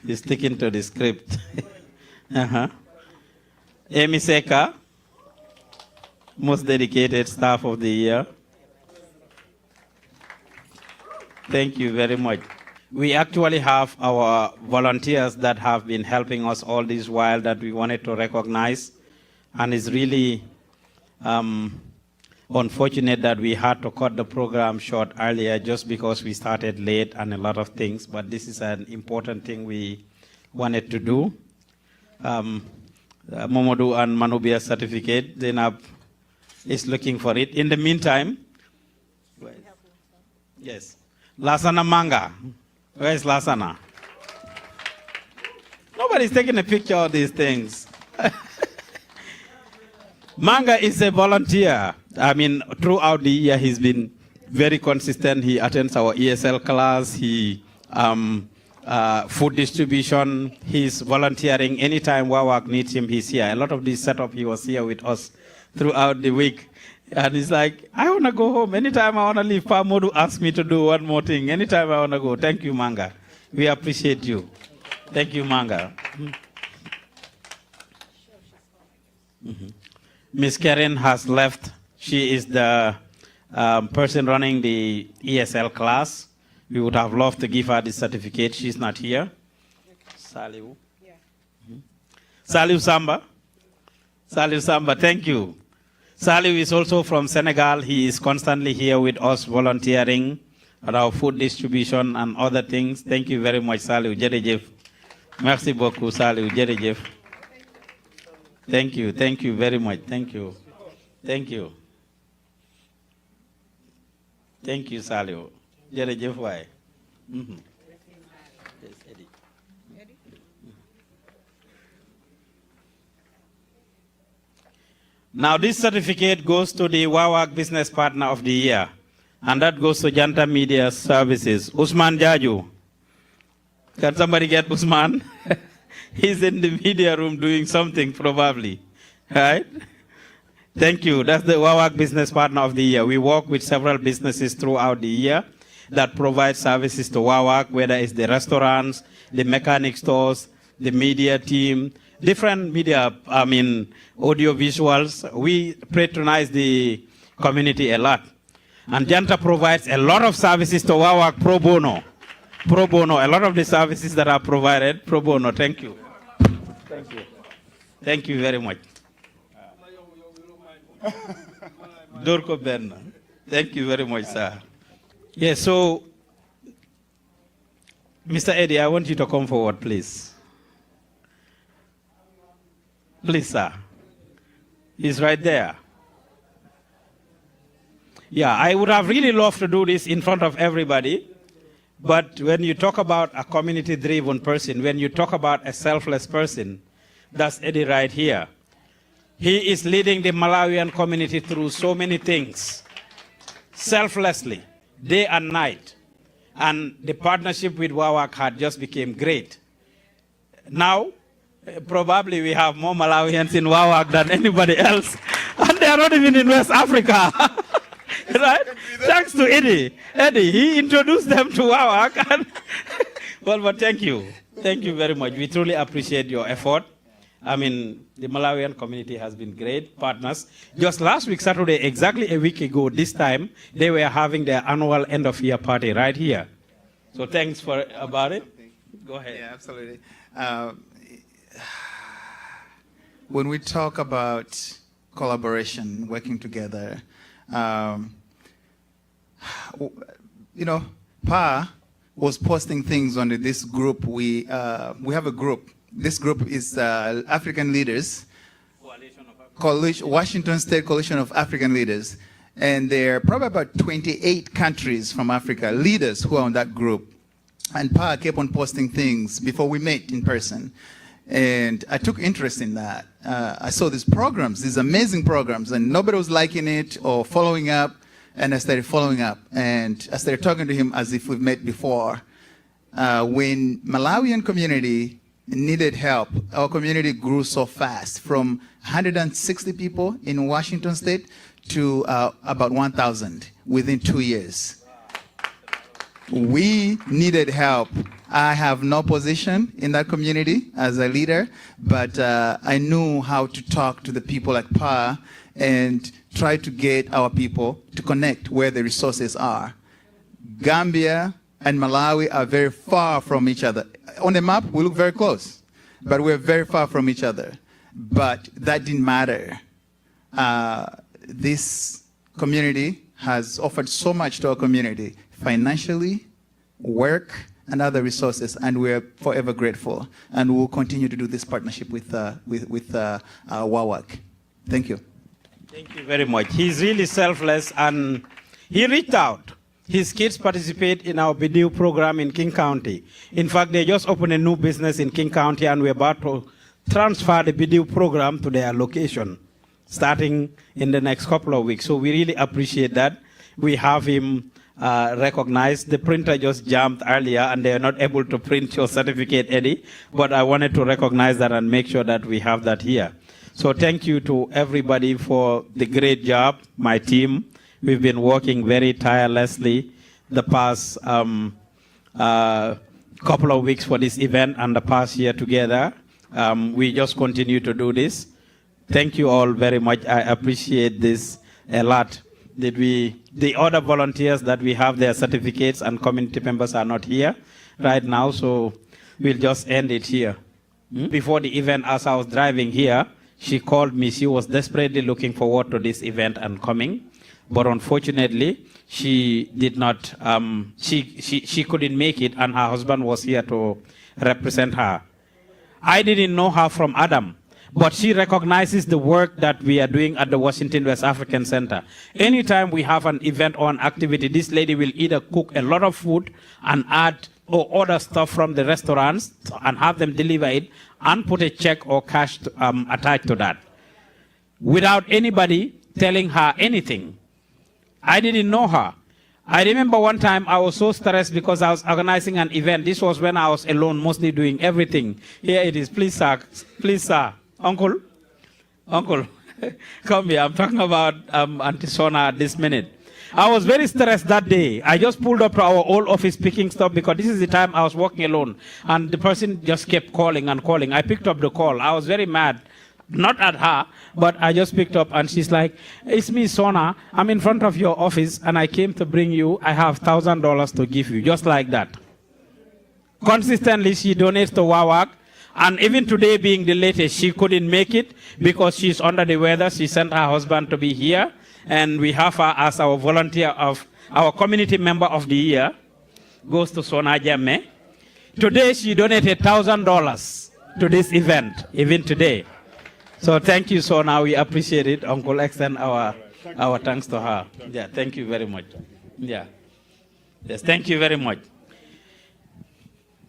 He's sticking to the script. Amy Seka, most dedicated Staff of the Year. Thank you very much. We actually have our volunteers that have been helping us all this while that we wanted to recognize. And it's really unfortunate that we had to cut the program short earlier just because we started late and a lot of things. But this is an important thing we wanted to do. Momodu and Manubia certificate, Zainab is looking for it. In the meantime, yes, Lasana Manga. Where is Lasana? Nobody's taking a picture of these things. Manga is a volunteer. I mean, throughout the year, he's been very consistent. He attends our ESL class. He food distribution. He's volunteering. Anytime Wawak needs him, he's here. A lot of this setup, he was here with us throughout the week. And he's like, I want to go home. Anytime I want to leave, Pamodu asks me to do one more thing. Anytime I want to go. Thank you, Manga. We appreciate you. Thank you, Manga. Miss Karen has left. She is the person running the ESL class. We would have loved to give her the certificate. She's not here. Saliu. Saliu Samba. Saliu Samba, thank you. Saliu is also from Senegal. He is constantly here with us volunteering at our food distribution and other things. Thank you very much, Saliu. Jerejef. Merci beaucoup, Saliu. Jerejef. Thank you. Thank you very much. Thank you. Thank you. Thank you, Saliu. Jerejef, why? Now, this certificate goes to the Wawak Business Partner of the Year, and that goes to Janta Media Services. Usman Jaju. Can somebody get Usman? He's in the media room doing something, probably. Right? Thank you. That's the Wawak Business Partner of the Year. We work with several businesses throughout the year that provide services to Wawak, whether it's the restaurants, the mechanic stores, the media team, different media, audio visuals. We patronize the community a lot. And Janta provides a lot of services to Wawak pro bono. Pro bono, a lot of the services that are provided pro bono. Thank you. Thank you. Thank you very much. Dorko Berna. Thank you very much, sir. Yes, so, Mr. Eddie, I want you to come forward, please. Please, sir. He's right there. Yeah, I would have really loved to do this in front of everybody, but when you talk about a community-driven person, when you talk about a selfless person, that's Eddie right here. He is leading the Malawian community through so many things, selflessly, day and night. And the partnership with WAWAC had just became great. Now, probably we have more Malawians in WAWAC than anybody else. And they are not even in West Africa. Right? Thanks to Eddie. Eddie, he introduced them to WAWAC. And but thank you. Thank you very much. We truly appreciate your effort. I mean, the Malawian community has been great partners. Just last week, Saturday, exactly a week ago, this time, they were having their annual end-of-year party right here. So thanks for about it. Go ahead. Yeah, absolutely. When we talk about collaboration, working together, Pa was posting things on this group. We have a group. This group is African Leaders, Washington State Coalition of African Leaders. And there are probably about 28 countries from Africa, leaders who are on that group. And Pa kept on posting things before we met in person. And I took interest in that. I saw these programs, these amazing programs, and nobody was liking it or following up. And I started following up. And I started talking to him as if we've met before. When Malawian community needed help, our community grew so fast from 160 people in Washington State to about 1,000 within 2 years. We needed help. I have no position in that community as a leader, but I knew how to talk to the people like Pa and try to get our people to connect where the resources are. Gambia and Malawi are very far from each other. On the map, we look very close, but we're very far from each other. But that didn't matter. This community has offered so much to our community, financially, work, and other resources, and we're forever grateful. And we'll continue to do this partnership with WAWAC. Thank you. Thank you very much. He's really selfless, and he reached out. His kids participate in our BDU program in King County. In fact, they just opened a new business in King County, and we're about to transfer the BDU program to their location, starting in the next couple of weeks. So we really appreciate that. We have him recognized. The printer just jammed earlier, and they're not able to print your certificate, Eddie. But I wanted to recognize that and make sure that we have that here. So thank you to everybody for the great job, my team. We've been working very tirelessly the past couple of weeks for this event and the past year together. We just continue to do this. Thank you all very much. I appreciate this a lot. The other volunteers that we have their certificates and community members are not here right now, so we'll just end it here. Before the event, as I was driving here, she called me. She was desperately looking forward to this event and coming. But unfortunately, she did not, she couldn't make it, and her husband was here to represent her. I didn't know her from Adam, but she recognizes the work that we are doing at the Washington West African Center. Anytime we have an event or an activity, this lady will either cook a lot of food and add or order stuff from the restaurants and have them deliver it and put a check or cash attached to that, without anybody telling her anything. I didn't know her. I remember one time I was so stressed because I was organizing an event. This was when I was alone, mostly doing everything. Here it is. Please, sir. Please, sir. Uncle. Uncle. Come here. I'm talking about Auntie Sona at this minute. I was very stressed that day. I just pulled up to our old office picking stuff because this is the time I was working alone. And the person just kept calling and calling. I picked up the call. I was very mad. Not at her, but I just picked up and she's like, it's me, Sona. I'm in front of your office and I came to bring you. I have $1,000 to give you, just like that. Consistently, she donates to WAWAC. And even today being the latest, she couldn't make it because she's under the weather. She sent her husband to be here. And we have her as our volunteer of our community member of the year. Goes to Sona Jamme. Today, she donated $1,000 to this event, even today. So thank you, Sona. We appreciate it. Uncle, extend our thanks to her. Yeah, thank you very much. Yeah. Yes, thank you very much.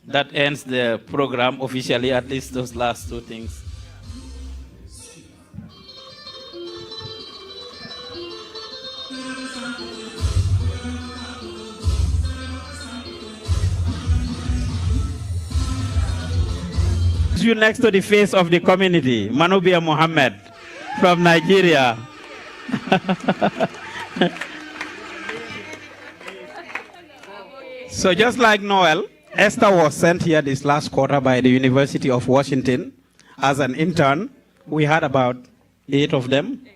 That ends the program officially, at least those last two things. put you next to the face of the community, Manubia Mohammed from Nigeria. So just like Noel, Esther was sent here this last quarter by the University of Washington as an intern. We had about 8 of them.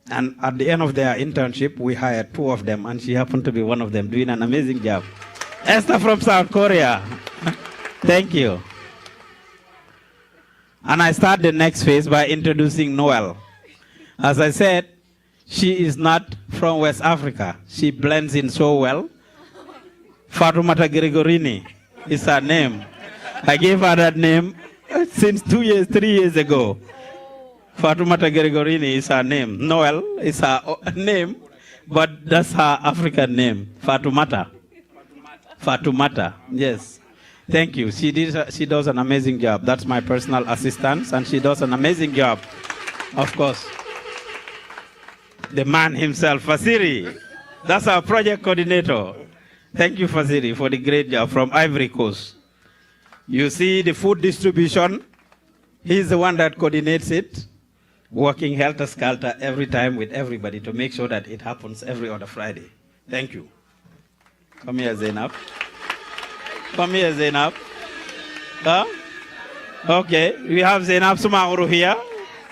And at the end of their internship, we hired 2 of them, and she happened to be one of them, doing an amazing job. Esther from South Korea. Thank you. And I start the next phase by introducing Noel. As I said, she is not from West Africa. She blends in so well. Fatoumata Gregorini is her name. I gave her that name since 3 years ago. Fatoumata Gregorini is her name. Noel is her name, but that's her African name, Fatoumata. Fatoumata, yes. Thank you. She does an amazing job. That's my personal assistant, and she does an amazing job. Of course. The man himself, Fasiri. That's our project coordinator. Thank you, Fasiri, for the great job from Ivory Coast. You see the food distribution. He's the one that coordinates it, working helter-skelter every time with everybody to make sure that it happens every other Friday. Thank you. Come here, Zainab. Come here, Zainab. Huh? Okay, we have Zainab Sumauru here.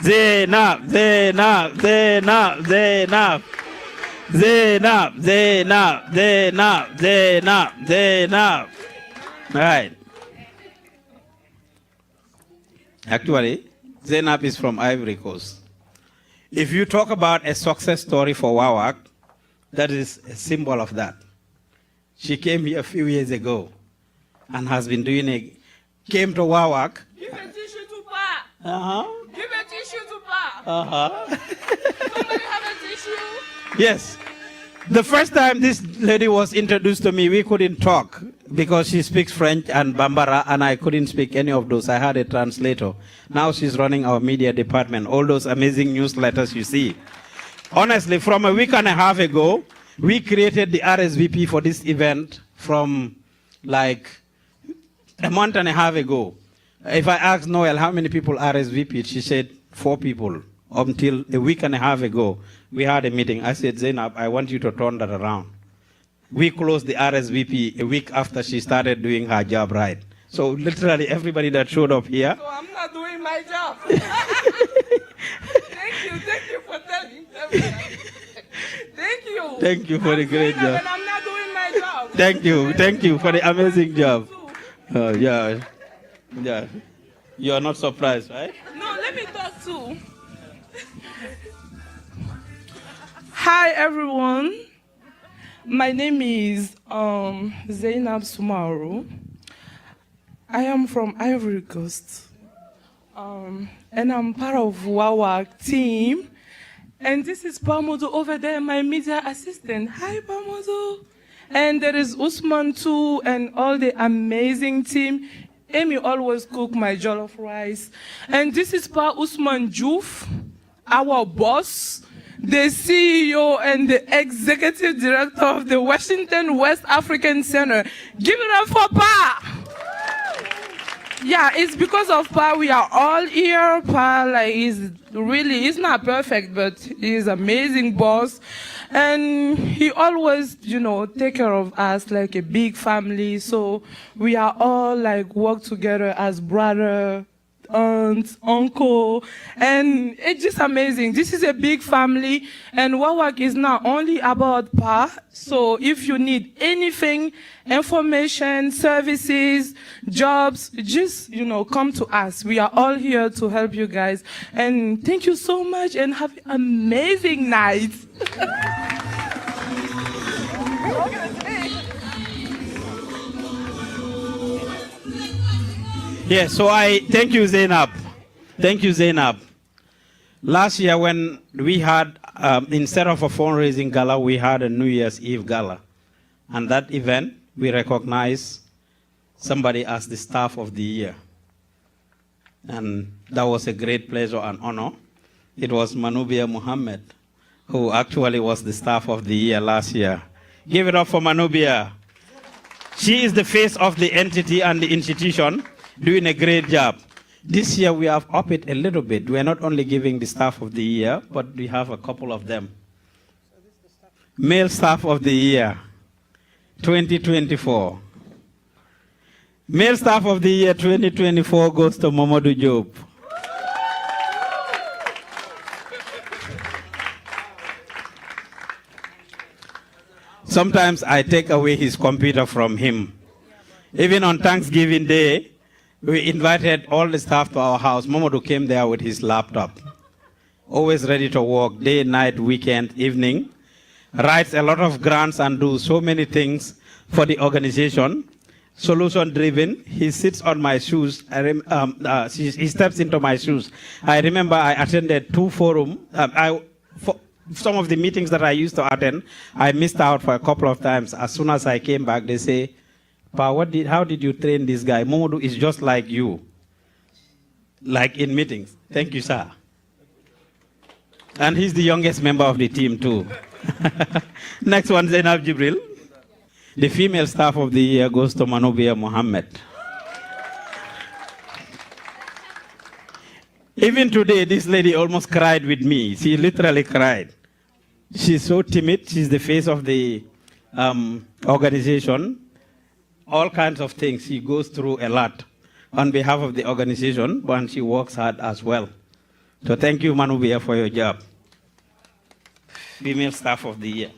Zainab, Zainab, Zainab, Zainab. Zainab, Zainab, Zainab, Zainab, Zainab. Right. Actually, Zainab is from Ivory Coast. If you talk about a success story for Wawak, that is a symbol of that. She came here a few years ago and has been came to Wawak. Give a tissue to Pa. Uh-huh. Give a tissue to Pa. Uh-huh. Somebody have a tissue? Yes. The first time this lady was introduced to me, we couldn't talk because she speaks French and Bambara, and I couldn't speak any of those. I had a translator. Now she's running our media department, all those amazing newsletters you see. Honestly, from a week and a half ago, we created the RSVP for this event from like a month and a half ago. If I asked Noel how many people RSVP'd, she said 4 people. Until a week and a half ago, we had a meeting. I said, Zainab, I want you to turn that around. We closed the RSVP a week after she started doing her job right. So literally everybody that showed up here. So I'm not doing my job. Thank you for telling everybody. Thank you. Thank you for the great job. And I'm not doing my job. Thank you for the amazing job. Yeah. You're not surprised, right? No, let me talk too. Hi everyone, my name is Zainab Sumauru. I am from Ivory Coast, and I'm part of Wawak team. And this is Pamodo over there, my media assistant. Hi Pamodo. And there is Usman too, and all the amazing team. Amy always cook my jollof rice. And this is Pa Usman Juf, our boss, the CEO and the executive director of the Washington West African Center. Give it up for Pa. Yeah, it's because of Pa we are all here. Pa he's not perfect, but he's amazing boss. And he always, take care of us like a big family. So we are all work together as brother, aunt, uncle, and it's just amazing. This is a big family, and Wawak is not only about Pa. So if you need anything, information, services, jobs, just, come to us. We are all here to help you guys. And thank you so much, and have an amazing night. Yes, so I thank you, Zainab. Thank you, Zainab. Last year when we had, instead of a fundraising gala, we had a New Year's Eve gala. And that event, we recognized somebody as the staff of the year. And that was a great pleasure and honor. It was Manubia Mohammed, who actually was the staff of the year last year. Give it up for Manubia. She is the face of the entity and the institution, doing a great job. This year we have upped it a little bit. We are not only giving the Staff of the Year, but we have a couple of them. Male Staff of the Year, 2024. Male Staff of the Year 2024 goes to Mamadou Diop. Sometimes I take away his computer from him. Even on Thanksgiving Day, we invited all the staff to our house. Mamadou came there with his laptop, always ready to work, day, night, weekend, evening. Writes a lot of grants and do so many things for the organization. Solution driven. He sits on my shoes. He steps into my shoes. I remember I attended 2 forums. Some of the meetings that I used to attend, I missed out for a couple of times. As soon as I came back, they say, Pa, how did you train this guy? Mamadou is just like you. Like in meetings. Thank you, sir. And he's the youngest member of the team, too. Next one, Zainab Jibril. The female staff of the year goes to Manobia Mohammed. Even today, this lady almost cried with me. She literally cried. She's so timid. She's the face of the organization. All kinds of things. She goes through a lot on behalf of the organization, but she works hard as well. So thank you, Manubia, for your job. Female staff of the year.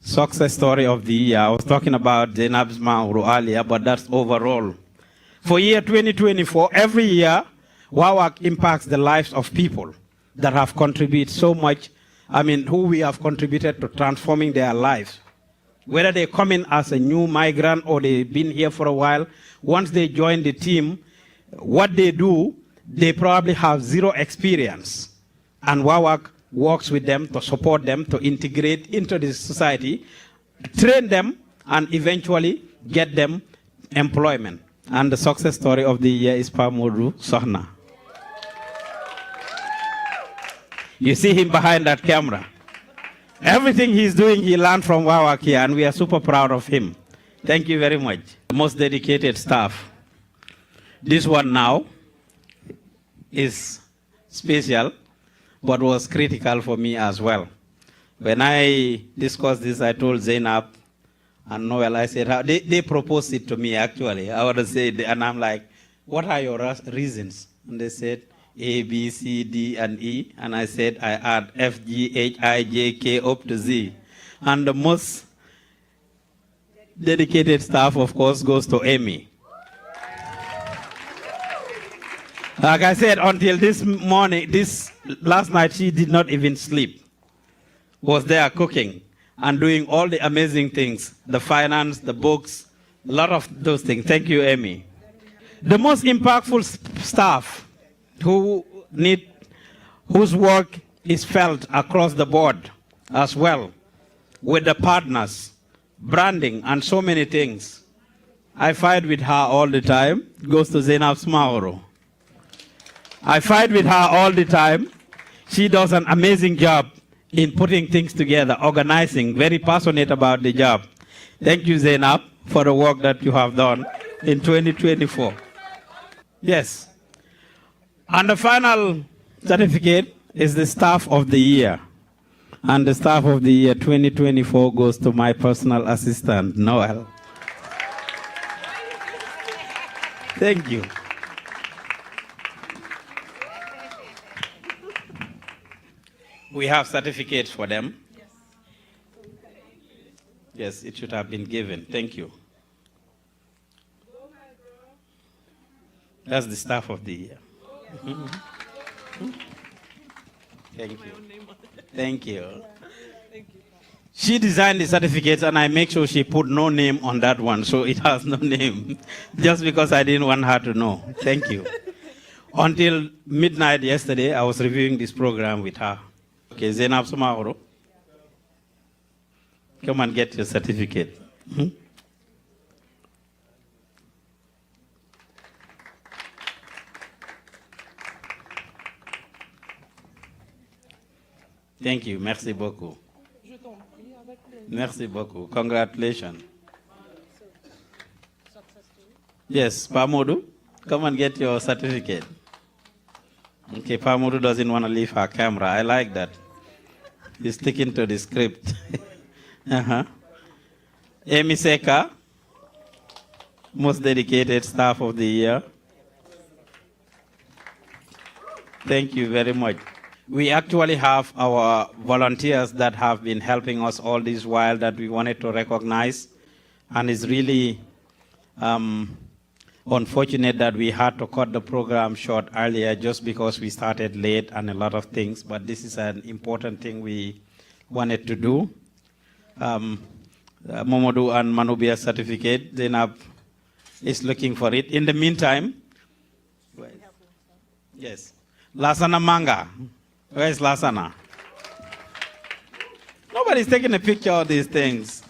Success story of the year. I was talking about Zainab Mauru earlier, but that's overall. For year 2024, every year, WAWAC impacts the lives of people that have contributed so much, who we have contributed to transforming their lives. Whether they come in as a new migrant or they've been here for a while, once they join the team, what they do, they probably have zero experience. And WAWAC works with them to support them to integrate into the society, train them, and eventually get them employment. And the success story of the year is Pamodu Sohna. You see him behind that camera. Everything he's doing, he learned from WAWAC here, and we are super proud of him. Thank you very much. The most dedicated staff. This one now is special, but was critical for me as well. When I discussed this, I told Zainab and Noel, I said, they proposed it to me actually. I would have said, and I'm like, what are your reasons? And they said, A, B, C, D, and E. And I said, I add F, G, H, I, J, K up to Z. And the most dedicated staff, of course, goes to Amy. Like I said, until this morning, last night, she did not even sleep. Was there cooking and doing all the amazing things, the finance, the books, a lot of those things. Thank you, Amy. The most impactful staff whose work is felt across the board as well, with the partners, branding, and so many things. I fight with her all the time. It goes to Zainab Smaoro. I fight with her all the time. She does an amazing job in putting things together, organizing, very passionate about the job. Thank you, Zainab, for the work that you have done in 2024. Yes. And the final certificate is the Staff of the Year. And the Staff of the Year 2024 goes to my personal assistant, Noel. Thank you. We have certificates for them. Yes, it should have been given. Thank you. That's the Staff of the Year. Thank you. Thank you. She designed the certificates, and I make sure she put no name on that one, so it has no name, just because I didn't want her to know. Thank you. Until midnight yesterday, I was reviewing this program with her. Okay, Zainab Sumahoro, come and get your certificate. Thank you. Merci beaucoup. Merci beaucoup. Congratulations. Yes, Pamodu, come and get your certificate. Okay, Pamodu doesn't want to leave her camera. I like that. He's sticking to the script. Amy Seka, most dedicated staff of the year. Thank you very much. We actually have our volunteers that have been helping us all this while that we wanted to recognize. And it's really unfortunate that we had to cut the program short earlier just because we started late and a lot of things. But this is an important thing we wanted to do. Momodu and Manubia certificate, Zainab is looking for it. In the meantime, yes, Lasana Manga. Where is Lasana? Nobody's taking a picture of these things.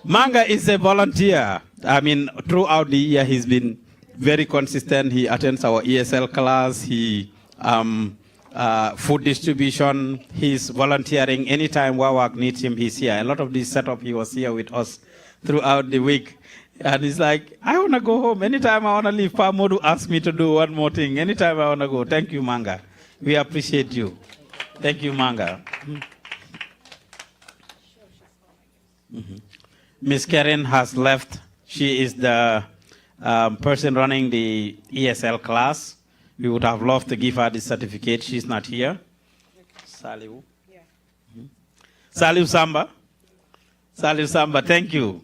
Manga is a volunteer. I mean, throughout the year, he's been very consistent. He attends our ESL class. He food distribution. He's volunteering. Anytime Wawak needs him, he's here. A lot of this setup, he was here with us throughout the week. And he's like, I want to go home. Anytime I want to leave, Pa Modu asks me to do one more thing. Anytime I want to go. Thank you, Manga. We appreciate you. Thank you, Manga. Miss Karen has left. She is the person running the ESL class. We would have loved to give her the certificate. She's not here. Saliu. Saliu Samba. Saliu Samba, thank you.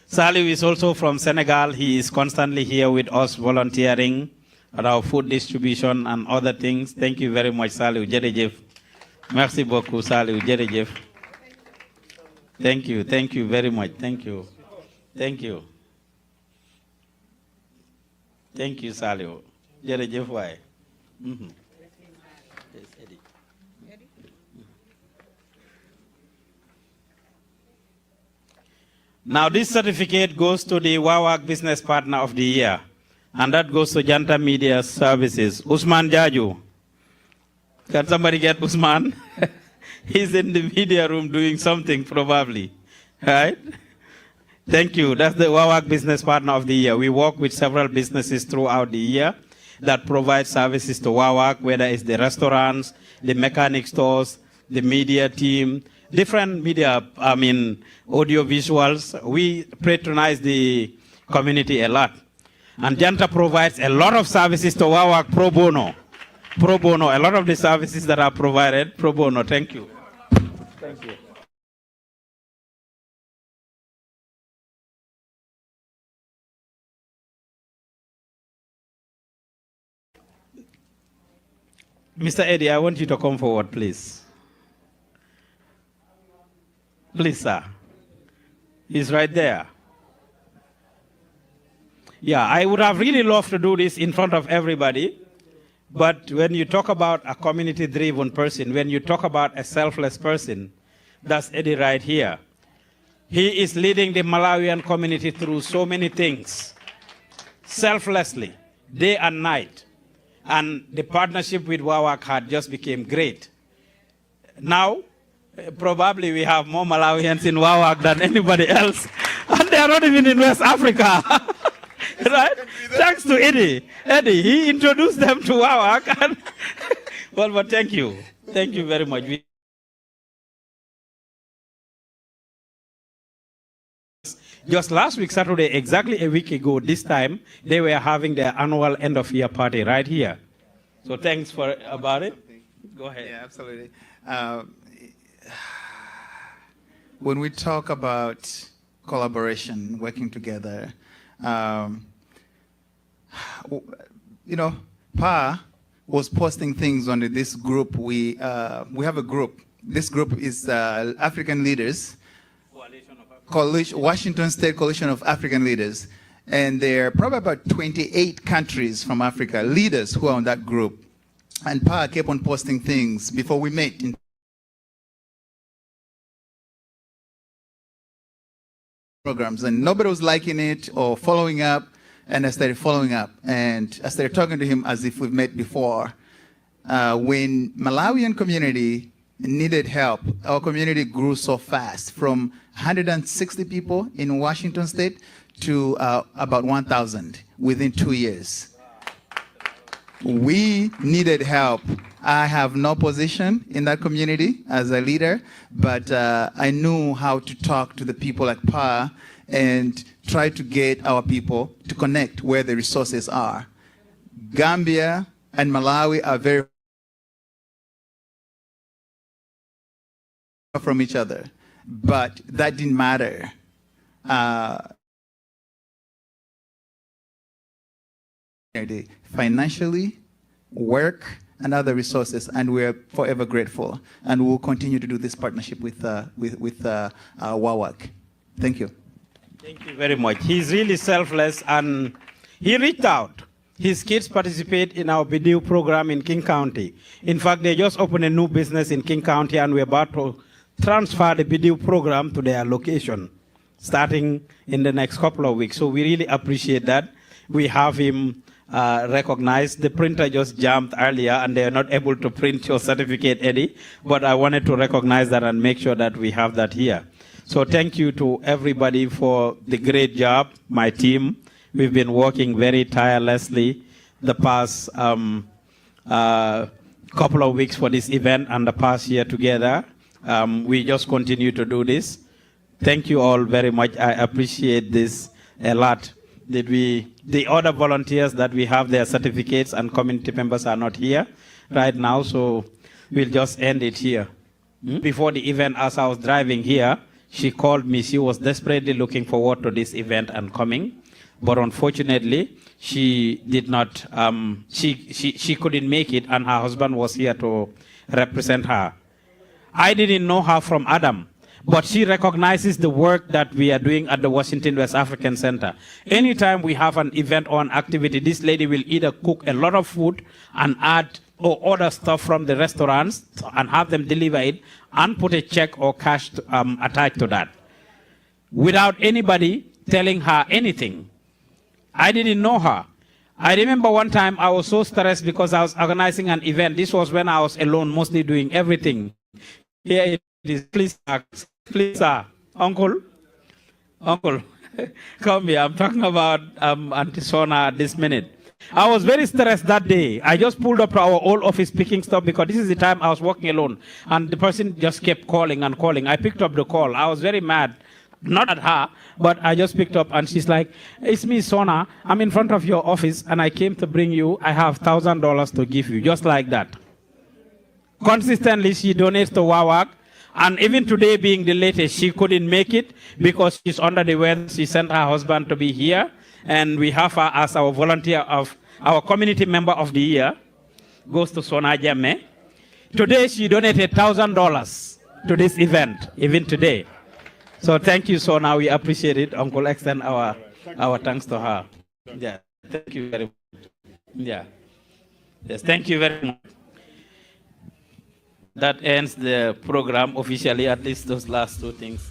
Saliu is also from Senegal. He is constantly here with us volunteering at our food distribution and other things. Thank you very much, Saliu. Jerejef. Merci beaucoup, Saliu. Jerejef. Thank you. Thank you very much. Thank you. Thank you. Thank you, Saliu. Jerejef, why? Yes, Eddie. Now, this certificate goes to the Wawak Business Partner of the Year, and that goes to Janta Media Services. Usman Jaju. Can somebody get Usman? He's in the media room doing something, probably. Right? Thank you. That's the Wawak Business Partner of the Year. We work with several businesses throughout the year that provide services to Wawak, whether it's the restaurants, the mechanic stores, the media team, different media, audio visuals. We patronize the community a lot. And Janta provides a lot of services to Wawak pro bono. Pro bono, a lot of the services that are provided pro bono. Thank you. Thank you. Mr. Eddie, I want you to come forward, please. Please, sir. He's right there. Yeah, I would have really loved to do this in front of everybody. But when you talk about a community-driven person, when you talk about a selfless person, that's Eddie right here. He is leading the Malawian community through so many things, selflessly, day and night. And the partnership with Wawak had just became great. Now, probably we have more Malawians in Wawak than anybody else. And they are not even in West Africa. Right? Thanks to Eddie. Eddie, he introduced them to Wawak. And but thank you. Thank you very much. Just last week, Saturday, exactly a week ago, this time, they were having their annual end-of-year party right here. So thanks for about it. Go ahead. Yeah, absolutely. When we talk about collaboration, working together, Pa was posting things on this group. We have a group. This group is African Leaders. Washington State Coalition of African Leaders, and there are probably about 28 countries from Africa, leaders who are on that group. And Pa kept on posting things before we met in programs, and nobody was liking it or following up, and I started following up, and I started talking to him as if we've met before. When Malawian community needed help. Our community grew so fast from 160 people in Washington State to about 1,000 within 2 years. We needed help. I have no position in that community as a leader, but I knew how to talk to the people at PA and try to get our people to connect where the resources are. Gambia and Malawi are very far from each other, but that didn't matter. Financially, work, and other resources, and we're forever grateful. And we'll continue to do this partnership with WAWAC. Thank you. Thank you very much. He's really selfless, and he reached out. His kids participate in our BDU program in King County. In fact, they just opened a new business in King County, and we're about to transfer the BDU program to their location, starting in the next couple of weeks. So we really appreciate that. We have him recognized. The printer just jammed earlier, and they're not able to print your certificate, Eddie, but I wanted to recognize that and make sure that we have that here. So thank you to everybody for the great job, my team. We've been working very tirelessly the past couple of weeks for this event and the past year together. We just continue to do this. Thank you all very much. I appreciate this a lot. The other volunteers that we have, their certificates and community members are not here right now, so we'll just end it here. Before the event, as I was driving here, she called me. She was desperately looking forward to this event and coming, but unfortunately, she did not. She couldn't make it, and her husband was here to represent her. I didn't know her from Adam, but she recognizes the work that we are doing at the Washington West African Center. Anytime we have an event or an activity, this lady will either cook a lot of food and add or order stuff from the restaurants and have them deliver it and put a check or cash attached to that, without anybody telling her anything. I didn't know her. I remember one time I was so stressed because I was organizing an event. This was when I was alone, mostly doing everything. Here it is. Please, sir. Uncle, come here. I'm talking about Auntie Sona at this minute. I was very stressed that day. I just pulled up to our old office picking stuff because this is the time I was working alone. And the person just kept calling and calling. I picked up the call. I was very mad. Not at her, but I just picked up and she's like, it's me, Sona. I'm in front of your office and I came to bring you, I have $1,000 to give you, just like that. Consistently, she donates to WAWAC. And even today being the latest, she couldn't make it because she's under the weather. She sent her husband to be here. And we have her as our volunteer of our community member of the year, goes to Sona Jamme. Today, she donated $1,000 to this event, even today. So thank you, Sona. We appreciate it. Uncle, extend our thanks to her. Yeah, thank you very much. Yeah. Yes, thank you very much. That ends the program officially, at least those last two things.